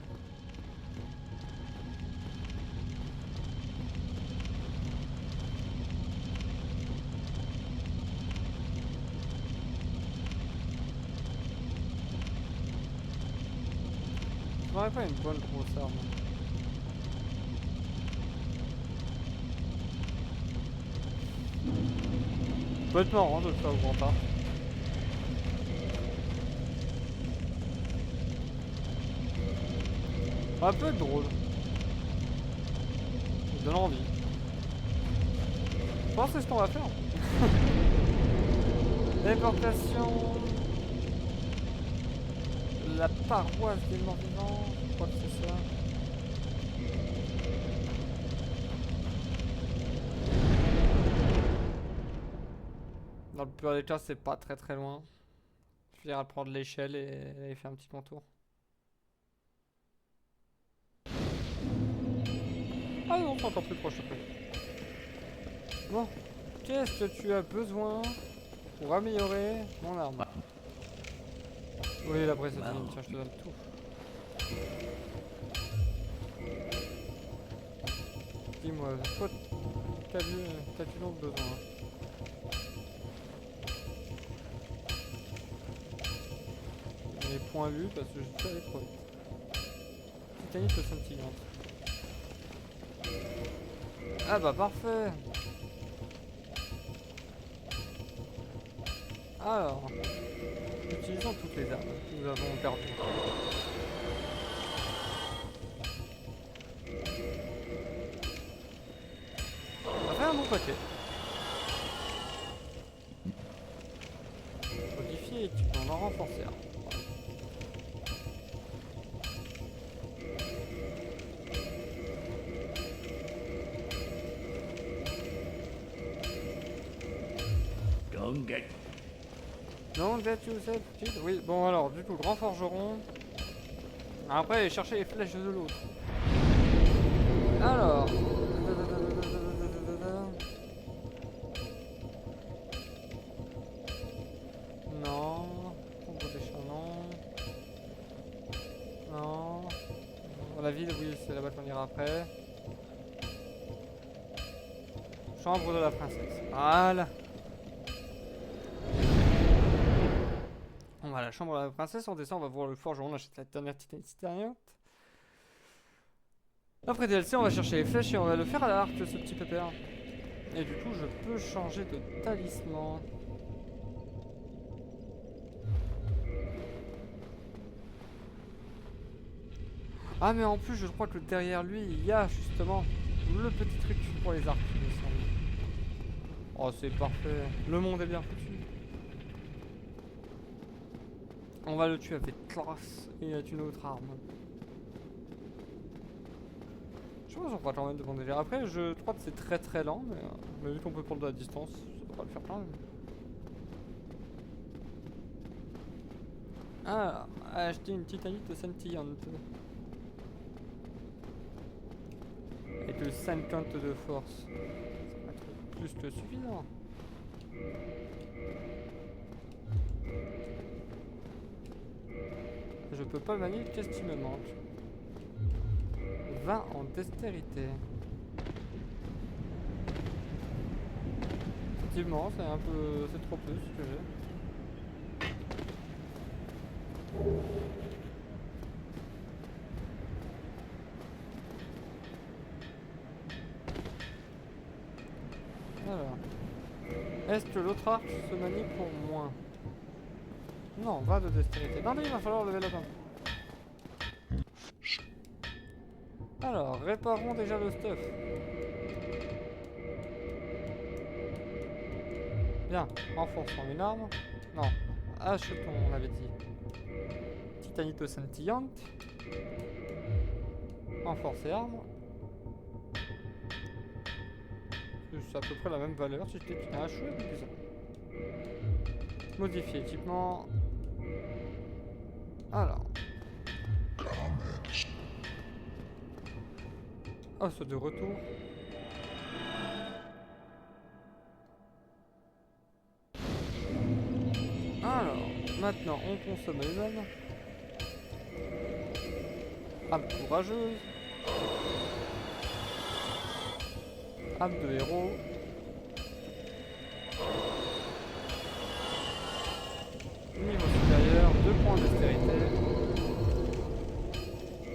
Je m'aurais pas une bonne grosse arme. Peut être marrant de le faire au grand parc. Un peu drôle. Ça donne envie. Je pense que c'est ce qu'on va faire. Déportation. La paroisse des morts vivants. Je crois que c'est ça. Dans le pire des cas, c'est pas très loin. Je viens prendre l'échelle et aller faire un petit contour. Ah non, c'est encore plus proche après. Bon, qu'est-ce que tu as besoin pour améliorer mon arme? Oui, la braise, tiens, je te donne tout. Dis-moi, toi, t'as-tu donc besoin? Les points vus parce que je suis allé trop vite. Titanite scintillante. Ah bah parfait. Alors, utilisons toutes les armes que nous avons perdues. On va faire un bon paquet. Modifier et tu peux en renforcer un. Don't get yourself killed. Oui, bon alors, du coup, grand forgeron. Après, aller chercher les flèches de l'autre. Alors. Non. Tombeau des chaînons. Non. La ville, oui, c'est là-bas qu'on ira après. Chambre de la princesse. Voilà. On va à la chambre de la princesse, on descend, on va voir le forgeron, on achète la dernière titanite. Après DLC, on va chercher les flèches et on va le faire à l'arc, ce petit pépère. Et du coup, je peux changer de talisman. Ah, mais en plus, je crois que derrière lui, il y a justement le petit truc pour les arcs, il me semble. Oh, c'est parfait. Le monde est bien foutu. On va le tuer avec classe et avec une autre arme. Je pense qu'on pourra quand même demander. Après, je crois que c'est très lent, mais vu qu'on peut prendre de la distance, ça va le faire quand même. Ah, acheter une titanite scintillante. Et de 50 de force. Ça va être plus que suffisant. Je peux pas manier, qu'est-ce qui me manque? 20 en dextérité. Effectivement, c'est un peu. C'est trop peu ce que j'ai. Alors. Est-ce que l'autre arc se manie pour moins? Non, 20 de dextérité. Non mais il va falloir lever la main. Alors, réparons déjà le stuff. Bien, renforçons une arme. Non, achetons, on avait dit. Titanite scintillante. Renforcer arme. C'est à peu près la même valeur si j'étais un chouette de plus. Modifier équipement. Alors. Os de retour. Alors, maintenant on consomme les âmes. Âme courageuse. Âme de héros. Niveau supérieur, 2 points de dextérité.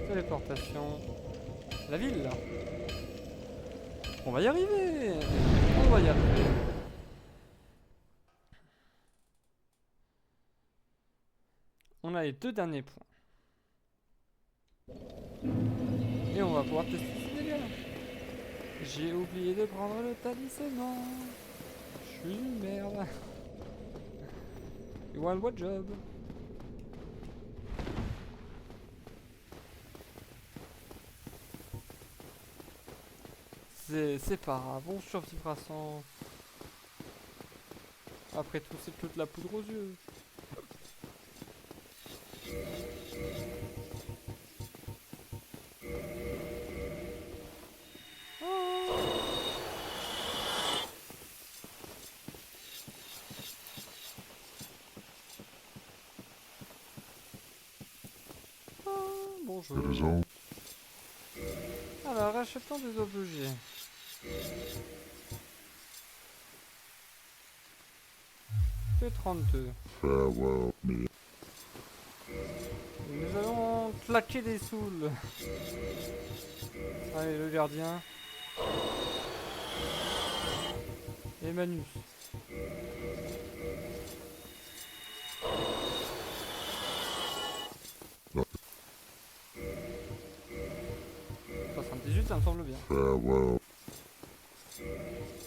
Téléportation. La ville. On va y arriver. On va y arriver. On a les 2 derniers points. Et on va pouvoir tester ce délire. J'ai oublié de prendre le talisman. Je suis une merde. You want what job? C'est pas grave, on survivra sans. Après tout, c'est que de la poudre aux yeux. Bonjour. Alors, achetons des objets. Que 32. Nous allons claquer des souls. Allez, le gardien. Et Manus. suite, ça me semble bien.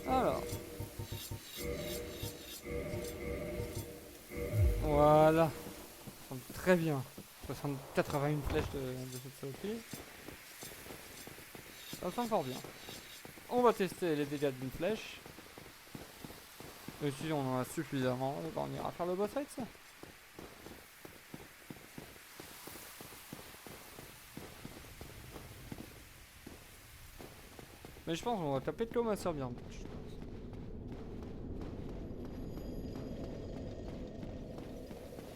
Alors. Voilà. Ça semble très bien. 81 flèches de cette saloperie. Ça semble fort bien. On va tester les dégâts d'une flèche. Et si on en a suffisamment, on ira faire le boss avec ça. Mais je pense qu'on va taper de l'eau ma soeur bien.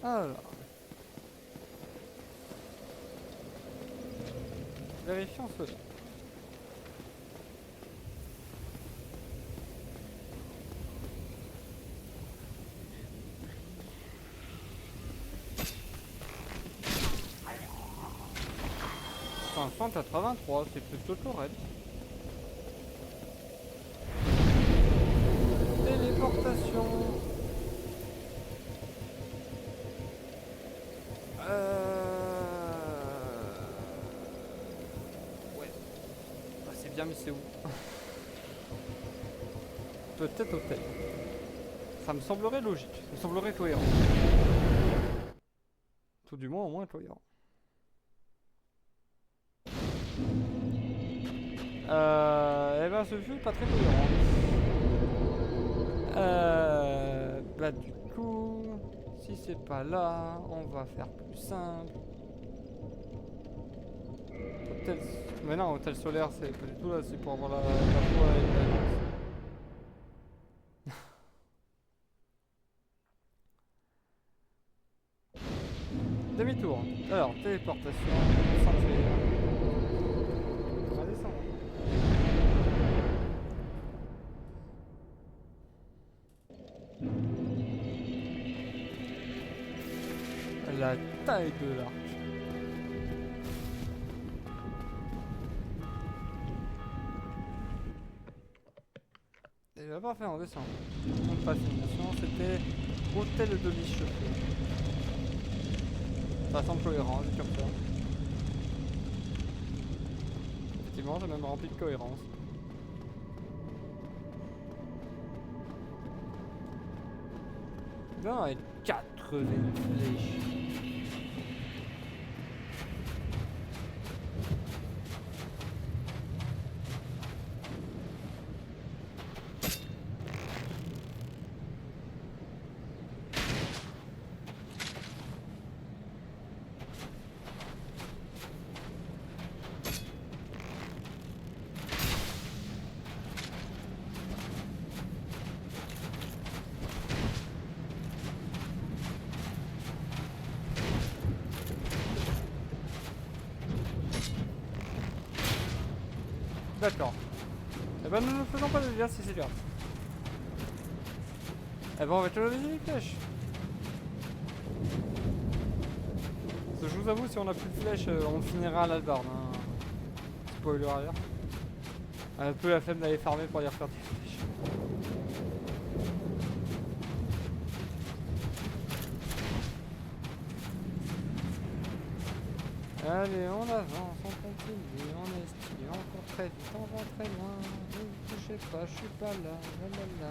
Alors. Vérifions cela. Enfin, 183, c'est plutôt correct. Téléportation. Ouais. Ah, c'est bien, mais c'est où? Peut-être hôtel. Ça me semblerait logique. Ça me semblerait cohérent. Tout du moins, au moins cohérent. Eh ben, ce fut pas très cohérent. Bah, du coup, si c'est pas là, on va faire plus simple. Hôtel... Mais non, hôtel solaire, c'est pas du tout là, c'est pour avoir la foi et la... Demi-tour. Alors, téléportation, sanctuaire. On va descendre. La taille de l'arc. Et bah parfait, on descend. On passe une mission, c'était hôtel de demi-cheveux. Ça semble cohérent, c'est comme ça. Effectivement, j'ai même rempli de cohérence. Non, et 80 flèches. D'accord. Eh ben nous ne faisons pas de dégâts si c'est grave. Eh ben on va te lever les flèches. Parce que je vous avoue, si on a plus de flèches, on finira à l'albarde. Hein. Spoiler alert. On a un peu la flemme d'aller farmer pour aller refaire des flèches. Allez, on avance, on continue, on esquive, encore très vite, on va très loin. Ne vous touchez pas, je suis pas là, là.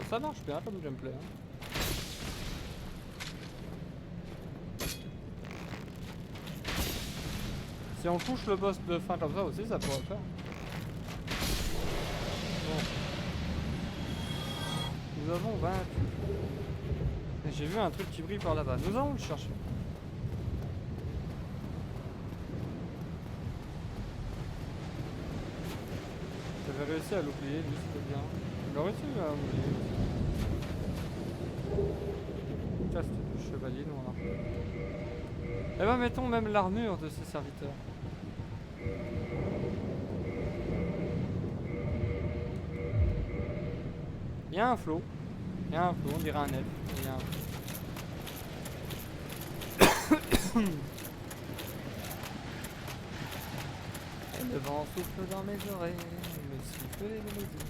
Ça marche bien comme gameplay. Hein. Si on touche le boss de fin comme ça aussi, ça pourrait faire. Bon. Nous avons vaincu. J'ai vu un truc qui brille par là-bas. Nous allons le chercher. J'avais réussi à l'oublier, lui c'était bien. encore utile là. Caste du chevalier noir. Eh ben mettons même l'armure de ces serviteurs. Il y a un flot. Il y a un flot, on dirait un elfe. Il y a un flot. Et le vent souffle dans mes oreilles, me siffle les mélodies.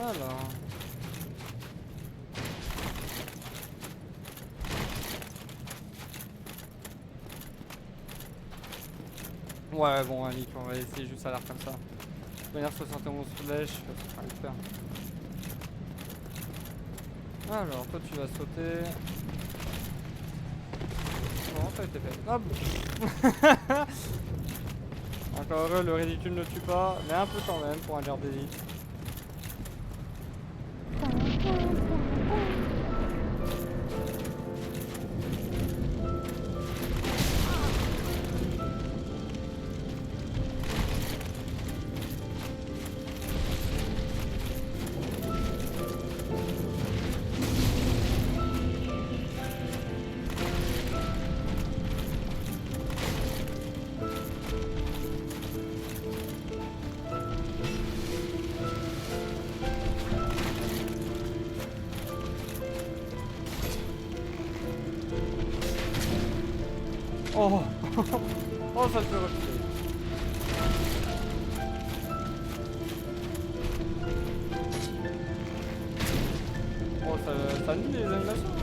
Alors. Ouais, bon, Annick, on va essayer juste à l'air comme ça. De manière 71 flèches, ça fera le faire. Alors, toi tu vas sauter. Non, ça a été fait. Hop. Encore heureux, le ridicule ne tue pas, mais un peu quand même pour un garde d'élite. Oh. Oh, ça le fait reculer. Oh, ça nuit les animations.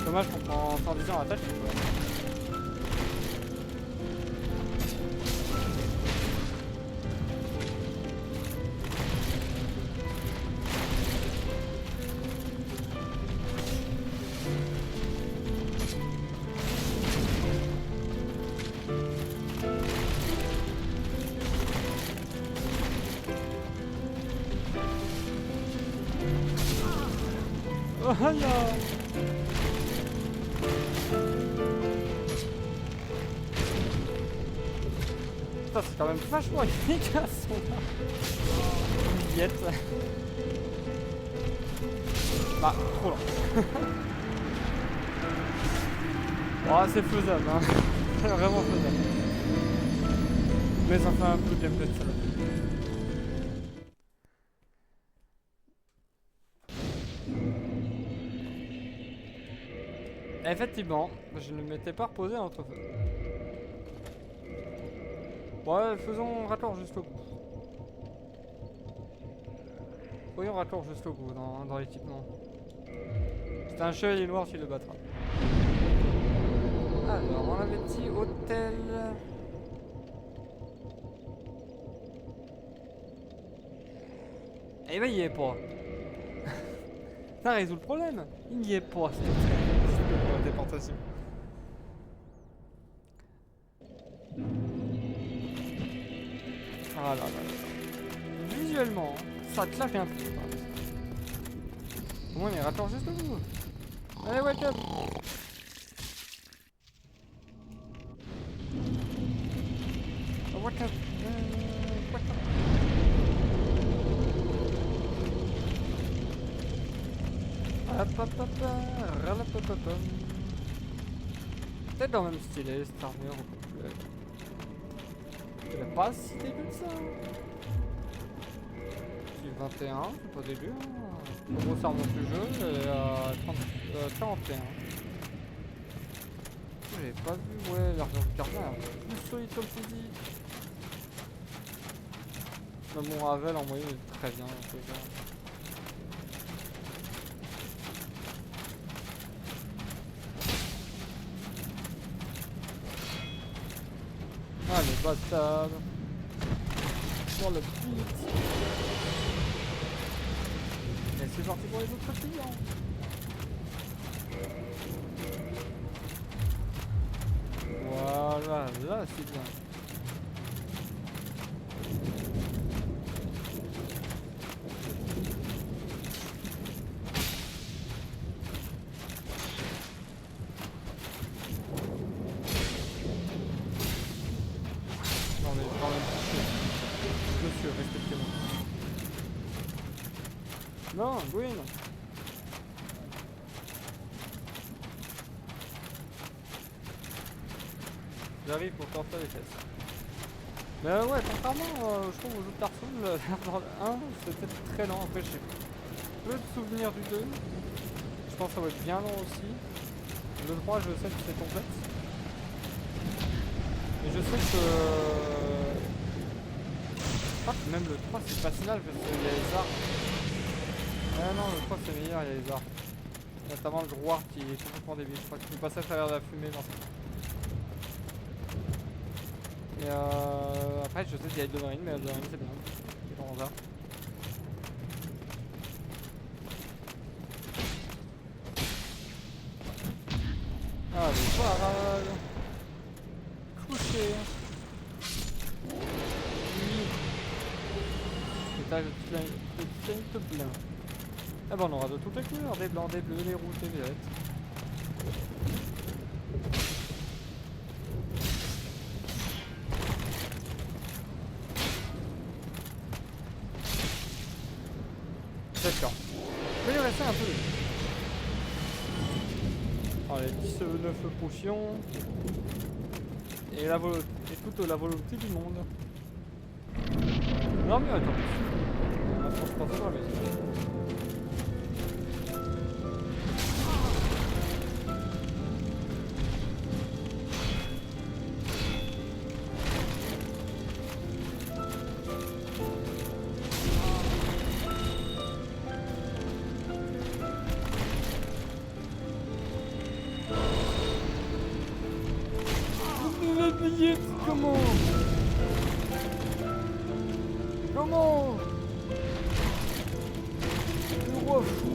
Dommage qu'on prend 110 ans à attaque. Oh là. Putain, c'est quand même vachement efficace son Yet. Bah, trop lent. Oh, c'est faisable, hein. C'est vraiment faisable. Mais ça fait un peu de gameplay de ça. Effectivement, je ne m'étais pas reposé à l'entrefeu. Ouais, faisons raccord jusqu'au bout. Voyons raccord jusqu'au bout dans l'équipement. C'est un chevalier noir qui le battra. Alors, on avait dit hôtel. Eh ben, il y est pas. Ça résout le problème. Il n'y est pas, s'il te plaît. Déportation. Ah là là là. Visuellement, ça claque un peu. Au moins, on est raccord juste au bout. Allez, wake up. Wake up. Wake up. Peut-être dans le même stylé, cette armure au complet. Elle est pas si dégueu que ça. C'est 21, c'est pas dégueu. Hein. Grosse armure du jeu, elle est à 41. J'avais pas vu, ouais, l'armure du gardien est un peu plus solide comme fusil. Même mon Ravel en moyenne est très bien. bastard. Sur le beat. Et c'est parti pour les autres clients. Voilà, là c'est bien. Non mais quand même, monsieur, respectez-moi. Non, Gwyn. J'arrive pour t'enfer les fesses. Mais ouais, contrairement, je trouve aux autres Dark Souls, dans le 1, c'était très lent. Après, j'ai peu de souvenirs du 2. Je pense que ça va être bien long aussi. Le 3, je sais que c'est complexe. Et je sais que... je crois que même le 3, c'est pas si mal parce qu'il y a les armes. Ah non, le 3, c'est meilleur, il y a les armes. Notamment le Grouard qui est complètement débile. Je crois qu'il peut passer à travers la fumée dans ça. Et après je sais qu'il y a Elden, mais Elden c'est bien. C'est comme ça. Allez, parade. Coucher. Oui. Étage de plein. Ah bah on aura de toutes les couleurs, des blancs, des bleus, des rouges, des violettes. D'accord. Je vais y rester un peu. Allez, 19 potions. Et toute la volonté du monde. Non mais attends. On va transporter dans la maison. Comment? Comment? Le roi fou.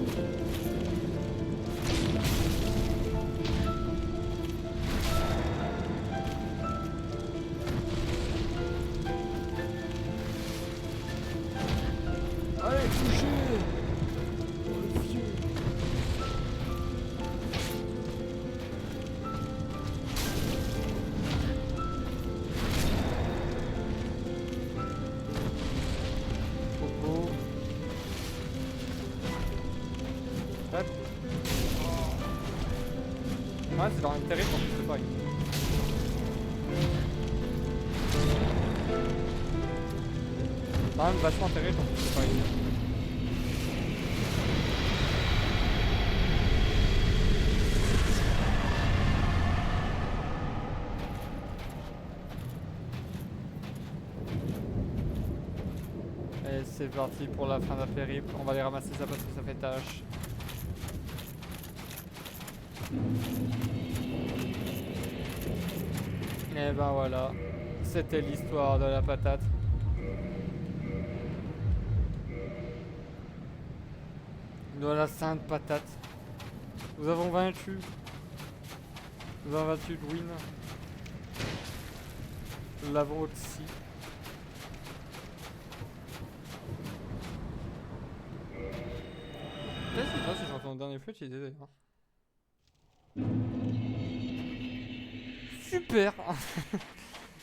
Allez, touchez. Le vieux. Ouais, c'est dans l'intérêt pour que c'est pareil. C'est quand même vachement intéressant pour que c'est pareil. Et c'est parti pour la fin de la périple. On va aller ramasser ça parce que ça fait tâche. Et ben voilà, c'était l'histoire de la patate. De la sainte patate. Nous avons vaincu. Nous avons vaincu Gwyn. Nous l'avons aussi. Je sais pas si j'entends le dernier feu utiliser d'ailleurs. Super.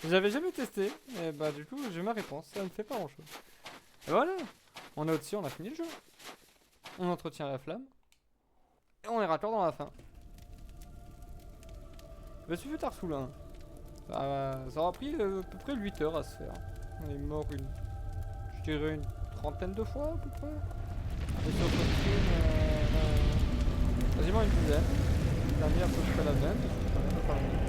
J'avais jamais testé, et bah du coup j'ai ma réponse, ça ne fait pas grand chose. Et voilà, on est au-dessus, on a fini le jeu. On entretient la flamme. Et on est raccord dans la fin. Je me suis fait Dark Souls 1. Ça aura pris à peu près 8 heures à se faire. On est mort je dirais une trentaine de fois à peu près. Et sur stream, quasiment une dizaine. La dernière à peu près la même, parce que je pas la même.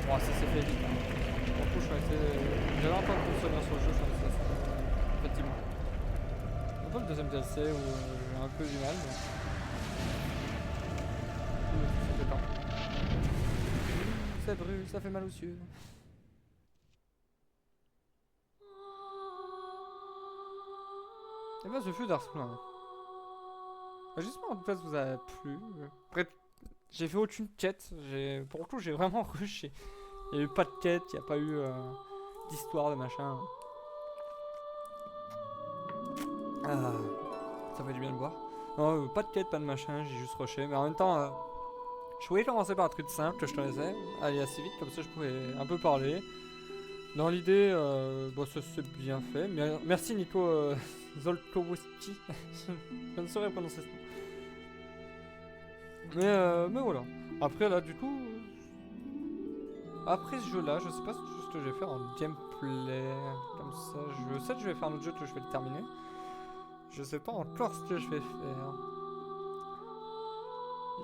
Bon, ça s'est fait vite. Hein. Pour le coup, j'avais un peu de souvenir sur le jeu, je suis resté assez effectivement. Un peu le deuxième DLC où j'ai un peu du mal, mais. Ça fait pas. ça brûle, ça fait mal aux yeux. Et ben ce fut d'Arslan. J'espère en tout cas que vous a plu. Après, j'ai fait aucune quête. Pour le coup, j'ai vraiment rushé. Il n'y a eu pas de quête, il n'y a pas eu d'histoire de machin. Ah, ça fait du bien de boire. Non, pas de quête, pas de machin, j'ai juste rushé. Mais en même temps, je voulais commencer par un truc simple que je connaissais, aller assez vite, comme ça je pouvais un peu parler. Dans l'idée, bon, ça c'est bien fait. Merci Nico Zolkowski. Je ne saurais prononcer ce nom. Mais voilà. Après là, du coup, après ce jeu-là, je sais pas ce que je vais faire en gameplay. Comme ça, je sais que je vais faire un autre jeu que je vais le terminer. Je sais pas encore ce que je vais faire.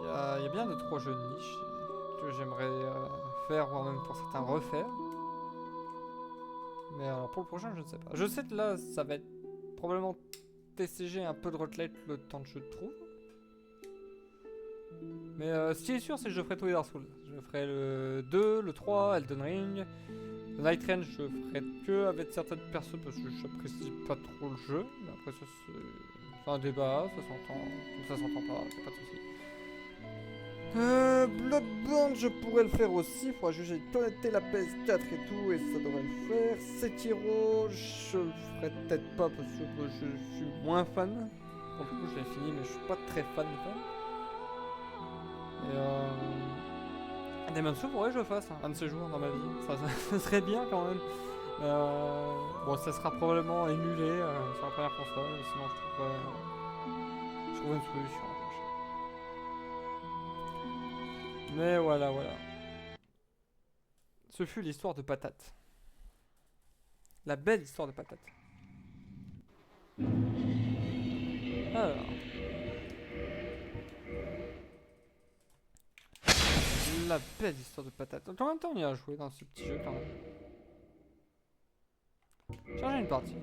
Il y a bien 2-3 jeux de niche que j'aimerais faire, voire même pour certains refaire. Mais alors pour le prochain, je ne sais pas. Je sais que là, ça va être probablement TCG, un peu de Roguelite le temps que je trouve. Mais ce qui est sûr, c'est que je ferai tous les Dark Souls. Je ferai le 2, le 3, Elden Ring. Le Night Range, je ferai que avec certaines personnes parce que j'apprécie pas trop le jeu. Mais après, ça c'est un débat, ça s'entend. Comme ça s'entend pas, y'a pas de soucis. Bloodborne, je pourrais le faire aussi. Faudra juste connecter la PS4 et tout, et ça devrait le faire. Sekiro, je le ferai peut-être pas parce que je suis moins fan. Pour le coup, je l'ai fini, mais je suis pas très fan. Et Demon's Souls, faudrait que je le fasse un de ces jours dans ma vie. Ça serait bien quand même. Bon, ça sera probablement émulé sur la première console, sinon je trouverai une solution. Mais voilà. Ce fut l'histoire de Patate. La belle histoire de Patate. Alors. La belle histoire de Patate. Combien de temps on y a joué dans ce petit jeu quand même? Charger une partie.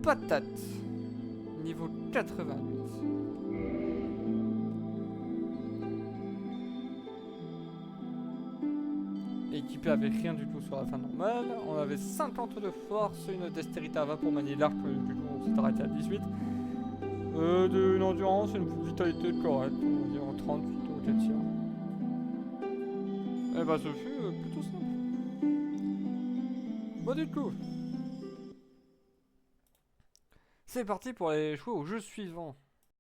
Patate. Niveau 88. Équipé avec rien du tout sur la fin normale. On avait 50 de force, une dextérité à 20 pour manier l'arc, du coup on s'est arrêté à 18. Une endurance, une vitalité correcte, on va dire en 30 plutôt qu'à tir. Et bah ce fut plutôt simple. Bon du coup, c'est parti pour aller jouer au jeu suivant.